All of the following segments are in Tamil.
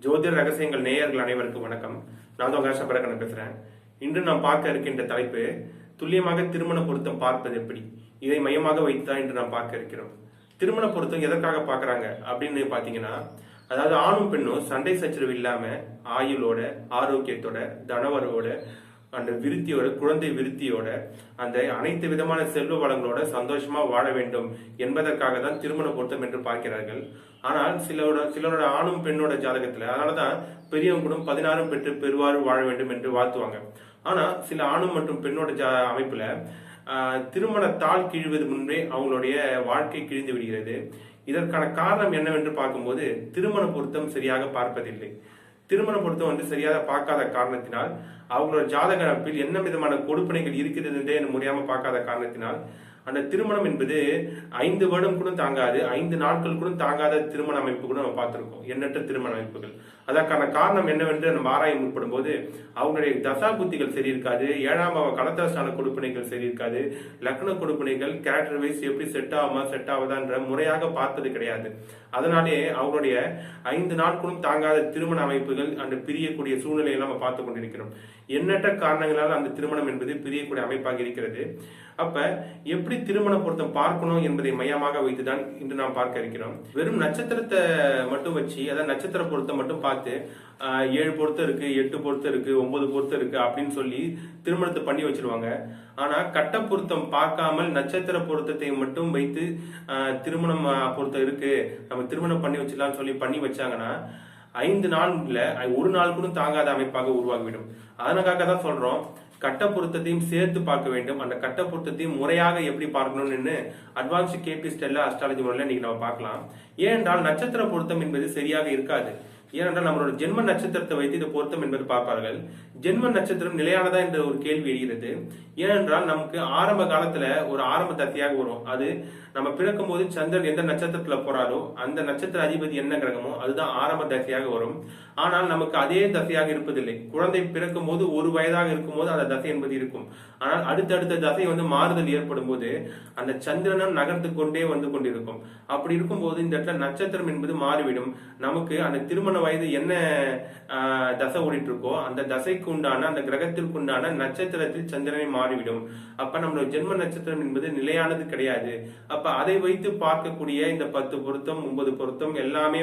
ஜோதிட ரகசியங்கள் நேயர்கள் அனைவருக்கும் வணக்கம். நான் தான் கஷ்டப்படக்கணும் பேசுறேன். இன்று நாம் பார்க்க இருக்கின்ற தலைப்பு துல்லியமாக திருமண பொருத்தம் பார்ப்பது எப்படி. இதை மையமாக வைத்துதான் இன்று நாம் பார்க்க இருக்கிறோம். திருமண பொருத்தம் எதற்காக பார்க்கறாங்க அப்படின்னு பாத்தீங்கன்னா, அதாவது ஆணும் பெண்ணும் சண்டை சச்சரவு இல்லாம ஆயுளோட, ஆரோக்கியத்தோட, தனவரோட, அந்த விருத்தியோட, குழந்தை விருத்தியோட, அந்த அனைத்து விதமான செல்வ வளங்களோட சந்தோஷமா வாழ வேண்டும் என்பதற்காக தான் திருமண பொருத்தம் என்று பார்க்கிறார்கள். ஆனால் சிலரோட ஆணும் பெண்ணோட ஜாதகத்துல அதனாலதான் பெரியவங்க கூட 16 பெற்று பெருவாறு வாழ வேண்டும் என்று வாழ்த்துவாங்க. ஆனா சில ஆணும் மற்றும் பெண்ணோட அமைப்புல திருமணத்தால் கிழிவது முன்பே அவங்களுடைய வாழ்க்கை கிழிந்து விடுகிறது. இதற்கான காரணம் என்னவென்று பார்க்கும்போது திருமண பொருத்தம் சரியாக பார்ப்பதில்லை. திருமண பொருத்தம் சரியாக பார்க்காத காரணத்தினால், அவங்களோட ஜாதக அமைப்பில் என்ன விதமான கொடுப்பனைகள் இருக்கிறது என்றே முறையாம பார்க்காத காரணத்தினால், அந்த திருமணம் என்பது 5 வருடம் கூட தாங்காது, 5 நாட்கள் கூட தாங்காத திருமண அமைப்பு கூட நம்ம பார்த்திருக்கோம். எண்ணற்ற திருமண அமைப்புகள். அதற்கான காரணம் என்னவென்று நம்ம ஆராய முற்படும் போது, அவங்களுடைய தசா புத்திகள் சரி இருக்காது, 7ஆம் பாவ கடத்தஸ்தான கொடுப்பனைகள் சரி இருக்காது, லக்ன கொடுப்பனைகள் கேரக்டர் வைஸ் எப்படி செட் ஆகுமா செட் ஆகுதான்ற முறையாக பார்ப்பது கிடையாது. அதனாலே அவங்களுடைய 5 நாட்களும் தாங்காத திருமண அமைப்புகள் அந்த பிரியக்கூடிய சூழ்நிலையை நம்ம பார்த்து கொண்டிருக்கிறோம். எண்ணற்ற காரணங்களால் அந்த திருமணம் என்பது பிரியக்கூடிய அமைப்பாக இருக்கிறது. அப்ப எப்படி திருமண பொருத்தம் பார்க்கணும் என்பதை மையமாக வைத்துதான் இன்று நாம் பார்க்க இருக்கிறோம். வெறும் நட்சத்திரத்தை மட்டும் வச்சு, அதாவது நட்சத்திர பொருத்தம் மட்டும் பார்த்து 7 பொருத்தம் இருக்கு, 8 பொருத்தம் இருக்கு, 9 பொருத்தம் இருக்கு அப்படின்னு சொல்லி திருமணத்தை பண்ணி வச்சிருவாங்க. ஆனா கட்ட பொருத்தம் பார்க்காமல் நட்சத்திர பொருத்தத்தை மட்டும் வைத்து திருமணம் பொருத்தம் இருக்கு, நம்ம திருமணம் பண்ணி வச்சிடலாம்னு சொல்லி பண்ணி வச்சாங்கன்னா 5 நாள்ல 1 நாள் கூட தாங்காத அமைப்பாக உருவாகிவிடும். அதற்காக தான் சொல்றோம், கட்ட பொருத்தத்தையும் சேர்த்து பார்க்க வேண்டும். அந்த கட்ட பொருத்தத்தையும் முறையாக எப்படி பார்க்கணும்னு அட்வான்ஸ்டு கேபி ஸ்டெல்லா அஸ்ட்ராலஜி முறையில் இன்னைக்கு நம்ம பார்க்கலாம். ஏனென்றால் நட்சத்திர பொருத்தம் என்பது சரியாக இருக்காது. ஏனென்றால் நம்மளோட ஜென்ம நட்சத்திரத்தை வைத்து இந்த பொருத்தம் என்பது பார்ப்பார்கள். ஜென்ம நட்சத்திரம் நிலையானதா என்ற ஒரு கேள்வி எழுகிறது. ஏனென்றால் நமக்கு ஆரம்ப காலத்துல ஒரு ஆரம்ப தசையாக வரும். அது நம்ம பிறக்கும் போது சந்திரன் எந்த நட்சத்திரத்துல போறாரோ அந்த நட்சத்திர அதிபதி என்ன கிரகமோ அதுதான் ஆரம்ப தசையாக வரும். ஆனால் நமக்கு அதே தசையாக இருப்பதில்லை. குழந்தை பிறக்கும் போது 1 வயதாக இருக்கும் போது அந்த தசை என்பது இருக்கும். ஆனால் அடுத்தடுத்த தசை மாறுதல் ஏற்படும் போது அந்த சந்திரனும் நகர்த்து கொண்டே வந்து கொண்டிருக்கும். அப்படி இருக்கும்போது இந்த இடத்துல நட்சத்திரம் என்பது மாறிவிடும். நமக்கு அந்த திருமண வயது என்ன தசை ஓடிட்டு இருக்கோ அந்த தசைக்கு உண்டான, அந்த கிரகத்திற்கு உண்டான நட்சத்திரத்தில் சந்திரனை மாறிவிடும். அப்ப நம்மளோட ஜென்ம நட்சத்திரம் என்பது நிலையானது கிடையாது. அப்ப அதை வைத்து பார்க்கக்கூடிய இந்த 10 பொருத்தம் 9 பொருத்தம் எல்லாமே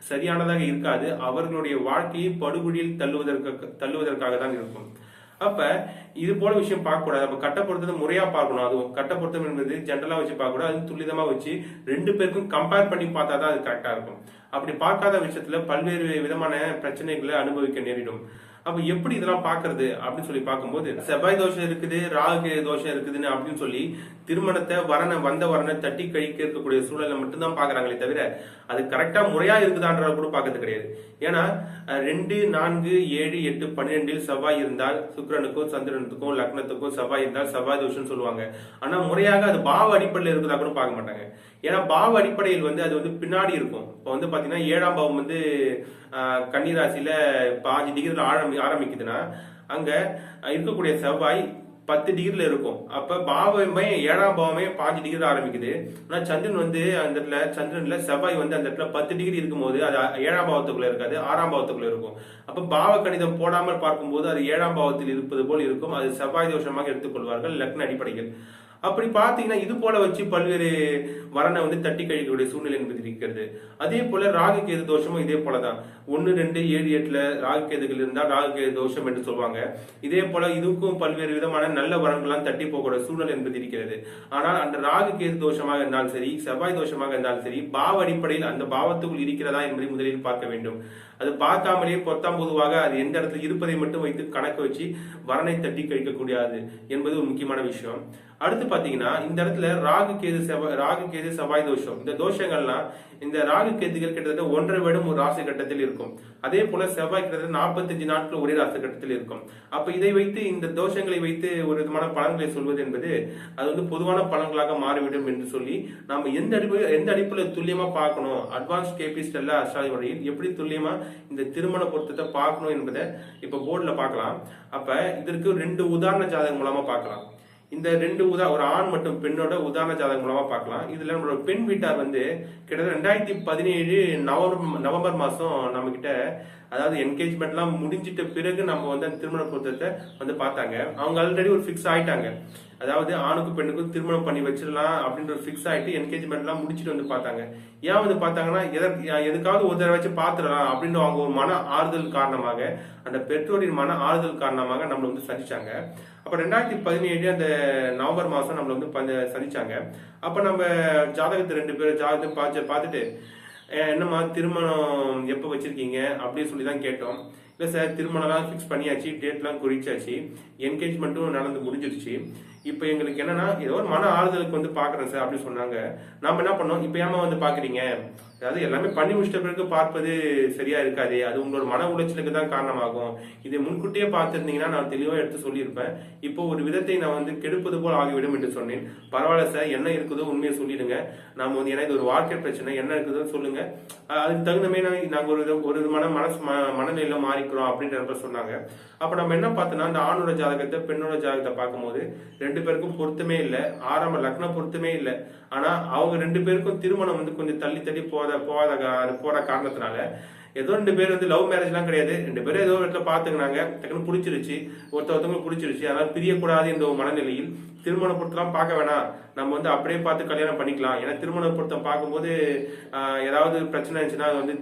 சரியானதாக இருக்காது. அவர்களுடைய வாழ்க்கையை படுகொழியில் தள்ளுவதற்காக தான் இருக்கும். அப்ப இது போல விஷயம் பார்க்க கூடாது. அப்ப கட்ட பொருத்தத்தை முறையா பார்க்கணும். அதுவும் கட்ட பொருத்தம் என்பது ஜென்ரலா வச்சு பார்க்க கூடாது. அது துல்லிதமா வச்சு 2 பேருக்கும் கம்பேர் பண்ணி பார்த்தா தான் அது கரெக்டா இருக்கும். அப்படி பார்க்காத விஷயத்துல பல்வேறு விதமான பிரச்சனைகளை அனுபவிக்க நேரிடும். அப்ப எப்படி இதெல்லாம் பாக்குறது அப்படின்னு சொல்லி பார்க்கும்போது, செவ்வாய் தோஷம் இருக்குது, ராகு தோஷம் இருக்குதுன்னு அப்படின்னு சொல்லி திருமணத்தை வந்த வரனை தட்டி கழிக்க இருக்கக்கூடிய சூழலை மட்டும்தான் பாக்குறாங்களே தவிர அது கரெக்டா முறையா இருக்குதான்ற கூட பாக்கிறது கிடையாது. ஏன்னா 2, 4, 7, 8, 12 செவ்வாய் இருந்தால் சுக்கிரனுக்கும் சந்திரனுக்கும் லக்னத்துக்கும் செவ்வாய் இருந்தால் செவ்வாய் தோஷம் சொல்லுவாங்க. ஆனா முறையாக அது பாவ அடிப்படையில் இருக்குதா கூட பார்க்க மாட்டாங்க. ஏன்னா பாவ அடிப்படையில் அது பின்னாடி இருக்கும். இப்போ பாத்தீங்கன்னா 7ஆம் பாவம் கன்னிராசியில 5 டிகிரில ஆரம்பிக்குதுன்னா அங்க இருக்கக்கூடிய செவ்வாய் 10 டிகிரில இருக்கும். அப்ப பாவமே 7ஆம் பாவமே 5 டிகிரி ஆரம்பிக்குது. ஆனா சந்திரன் அந்த இடத்துல சந்திரன்ல செவ்வாய் அந்த இடத்துல 10 டிகிரி இருக்கும் போது அது 7ஆம் பாவத்துக்குள்ள இருக்காது, 6ஆம் பாவத்துக்குள்ள இருக்கும். அப்ப பாவ கணிதம் போடாமல் பார்க்கும்போது அது 7ஆம் பாவத்தில் இருப்பது போல் இருக்கும். அது செவ்வாய் தோஷமாக எடுத்துக்கொள்வார்கள் லக்ன அடிப்படையில். அப்படி பாத்தீங்கன்னா இது போல வச்சு பல்வேறு வரனை தட்டி கழிக்கக்கூடிய சூழ்நிலை என்பது இருக்கிறது. அதே போல ராகு கேது தோஷமும் இதே போலதான். 1, 2, 7, 8 ராகு கேதுகள் இருந்தால் ராகு கேது தோஷம் என்று சொல்லுவாங்க. இதே போல இதுக்கும் பல்வேறு விதமான நல்ல வரன்கள்லாம் தட்டி போகக்கூடிய சூழ்நிலை என்பது இருக்கிறது. ஆனால் அந்த ராகு கேது தோஷமாக இருந்தாலும் சரி, செவ்வாய் தோஷமாக இருந்தாலும் சரி, பாவ அடிப்படையில் அந்த பாவத்துக்குள் இருக்கிறதா என்பதை முதலில் பார்க்க வேண்டும். அது பார்க்காமலேயே பொதுவாக அது எந்த இடத்துல இருப்பதை மட்டும் வைத்து கணக்கு வச்சு வரனை தட்டி கழிக்கக்கூடாது என்பது ஒரு முக்கியமான விஷயம். அடுத்து பாத்தீங்கன்னா இந்த இடத்துல ராகு கேது செவ்வாய் தோஷம், இந்த தோஷங்கள்லாம் இந்த ராகு கேதுகள் கிட்டத்தட்ட 1.5 வருடம் ஒரு ராசி கட்டத்தில் இருக்கும். அதே போல செவ்வாய் கிட்டத்தட்ட 45 நாட்கள் ஒரே ராசி கட்டத்தில் இருக்கும். அப்ப இதை வைத்து இந்த தோஷங்களை வைத்து ஒரு விதமான பலன்களை சொல்வது என்பது அது பொதுவான பலன்களாக மாறிவிடும் என்று சொல்லி நாம எந்த அடிப்படையில் துல்லியமா பார்க்கணும், அட்வான்ஸ் கேபி ஸ்டெல்லா அஸ்ட்ராலஜி முறையில் எப்படி துல்லியமா இந்த திருமண பொருத்தத்தை பார்க்கணும் என்பதை இப்ப போர்டுல பார்க்கலாம். அப்ப இதற்கு 2 உதாரண ஜாதகம் மூலமா பார்க்கலாம். இந்த ரெண்டு ஒரு ஆண் மற்றும் பெண்ணோட உதாரண ஜாதகம் மூலமா பார்க்கலாம். இதுல நம்மளோட பெண் வீட்டார் வந்து கிட்டத்தட்ட 2017 நவம்பர் மாசம் நம்ம கிட்ட, அதாவது என்கேஜ்மெண்ட் எல்லாம் முடிஞ்சிட்ட பிறகு நம்ம வந்து அந்த திருமண பொருத்தத்தை வந்து பார்த்தாங்க. அவங்க ஆல்ரெடி ஒரு ஃபிக்ஸ் ஆயிட்டாங்க, அதாவது ஆணுக்கும் பெண்ணுக்கும் திருமணம் பண்ணி வச்சிடலாம் அப்படின்ற ஒரு ஃபிக்ஸ் ஆயிட்டு என்கேஜ்மெண்ட் எல்லாம் முடிச்சுட்டு வந்து பார்த்தாங்க. ஏன் வந்து பார்த்தாங்கன்னா, எதுக்காவது ஒரு தடவை வச்சு பார்த்துடலாம் அப்படின்னு அவங்க ஒரு மன ஆறுதல் காரணமாக, அந்த பெற்றோரின் மன ஆறுதல் காரணமாக நம்மளை வந்து சந்திச்சாங்க. அப்ப 2017 அந்த நவம்பர் மாசம் நம்மளை வந்து சந்திச்சாங்க. அப்ப நம்ம ஜாதகத்தை 2 பேரும் ஜாதகத்தை பார்த்துட்டு, என்னம்மா திருமணம் எப்போ வச்சிருக்கீங்க அப்படின்னு சொல்லி தான் கேட்டோம். இல்லை சார், திருமணம்லாம் ஃபிக்ஸ் பண்ணியாச்சு, டேட்லாம் குறிச்சாச்சு, என்கேஜ்மெண்ட்டும் நடந்து முடிஞ்சிருச்சு. இப்போ எங்களுக்கு என்னன்னா ஏதோ ஒரு மன ஆறுதலுக்கு வந்து பார்க்குறேன் சார் அப்படின்னு சொன்னாங்க. நம்ம என்ன பண்ணோம், இப்போ ஏமா வந்து பார்க்குறீங்க, அதாவது எல்லாமே பண்ணி முடிச்சிட்ட பிறகு பார்ப்பது சரியா இருக்காது, அது உங்களோட மன உளைச்சலுக்கு தான் காரணமாகும். இதை முன்கூட்டியே பார்த்துருந்தீங்கன்னா நான் தெளிவாக எடுத்து சொல்லியிருப்பேன். இப்போ ஒரு விதத்தை நான் வந்து கெடுப்பது போல் ஆகிவிடும் என்று சொன்னேன். பரவாயில்ல சார், என்ன இருக்குதோ உண்மையை சொல்லிடுங்க, நாம வந்து ஏன்னா இது ஒரு வாழ்க்கை பிரச்சனை, என்ன இருக்குதோ சொல்லுங்க, அதுக்கு தகுந்த மாதிரி நாங்கள் ஒரு விதமான மனநிலையில மாறிக்கிறோம் அப்படின்ற சொன்னாங்க. அப்ப நம்ம என்ன பார்த்தோம்னா, அந்த ஆணோட ஜாதகத்தை பெண்ணோட ஜாதகத்தை பார்க்கும்போது 2 பேருக்கும் பொருத்தமே இல்லை, ஆரம்ப லக்ன பொருத்தமே இல்லை. ஆனா அவங்க 2 பேருக்கும் திருமணம் வந்து கொஞ்சம் தள்ளி தள்ளி போற காரணத்தினால ஏதோ 2 பேர் வந்து லவ் மேரேஜ் எல்லாம் கிடையாது, 2 பேரும் ஏதோ இடத்துல பாத்துக்கினாங்க, டக்குன்னு பிடிச்சிருச்சு, ஒருத்தவங்க பிடிச்சிருச்சு, அதனால பிரியக்கூடாது என்ற மனநிலையில் திருமண பொருத்தம் பார்க்க வேணாம், நம்ம வந்து அப்படியே பார்த்து கல்யாணம் பண்ணிக்கலாம். ஏன்னா திருமண பொருத்தம் பார்க்கும்போது ஏதாவது பிரச்சனை இருந்துச்சுன்னா வந்து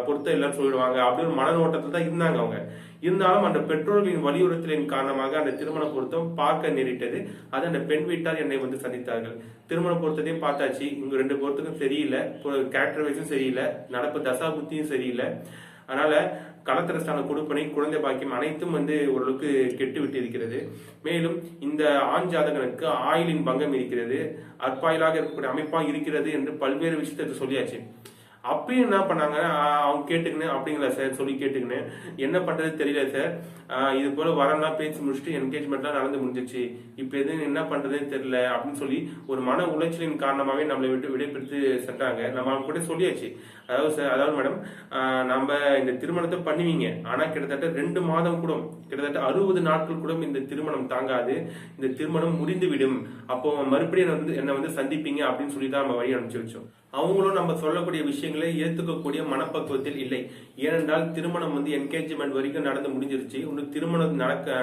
பொருத்தம் இல்லைன்னு சொல்லிடுவாங்க, அப்படி ஒரு மனநோட்டத்தில் தான் இருந்தாங்க அவங்க. இருந்தாலும் அந்த பெற்றோர்களின் வலியுறுத்தலின் காரணமாக அந்த திருமண பொருத்தம் பார்க்க நேரிட்டது. அது அந்த பெண் வீட்டார் என்னை வந்து சந்தித்தார்கள். திருமண பொருத்தத்தையும் பார்த்தாச்சு, இங்க 2 பொருத்தக்கும் சரியில்லை, கேரக்டர் வைஸும் சரியில்லை, நடப்பு தசா புத்தியும் சரியில்லை. அதனால களத்திரஸ்தான கொடுப்பனை, குழந்தை பாக்கியம் அனைத்தும் வந்து ஓரளவுக்கு கெட்டு விட்டு இருக்கிறது. மேலும் இந்த ஆண் ஜாதகனுக்கு ஆயுளின் பங்கம் இருக்கிறது, அற்பாயிலாக இருக்கக்கூடிய அமைப்பா இருக்கிறது என்று பல்வேறு விஷயத்தை சொல்லியாச்சு. அப்பயும் என்ன பண்ணாங்க, அவங்க கேட்டுக்கினேன் அப்படிங்களா சார் சொல்லி கேட்டுக்கினேன், என்ன பண்றது தெரியல சார், இது போல வரலாம் பேசி முடிச்சுட்டு என்கேஜ்மெண்ட்லாம் நடந்து முடிஞ்சிச்சு, இப்போ எதுவும் என்ன பண்றதுன்னு தெரியல அப்படின்னு சொல்லி ஒரு மன உளைச்சலின் காரணமாகவே நம்மளை விட்டு விடைபெற்று சென்றாங்க. நம்ம அவங்க கூட சொல்லியாச்சு, அதாவது மேடம், நம்ம இந்த திருமணத்தை பண்ணுவீங்க, ஆனா கிட்டத்தட்ட 2 மாதம் கூட, கிட்டத்தட்ட 60 நாட்கள் கூட இந்த திருமணம் தாங்காது, இந்த திருமணம் முடிந்துவிடும், அப்போ மறுபடியும் என்னை வந்து சந்திப்பீங்க அப்படின்னு சொல்லி தான் நம்ம வழி அனுப்பிச்சு வச்சோம். அவங்களும் நம்ம சொல்லக்கூடிய விஷயங்களை ஏத்துக்கக்கூடிய மனப்பக்குவத்தில் இல்லை. ஏனென்றால் திருமணம் வந்து என்கேஜ்மெண்ட் வரைக்கும் நடந்து முடிஞ்சிருச்சு, இன்னும் திருமணம்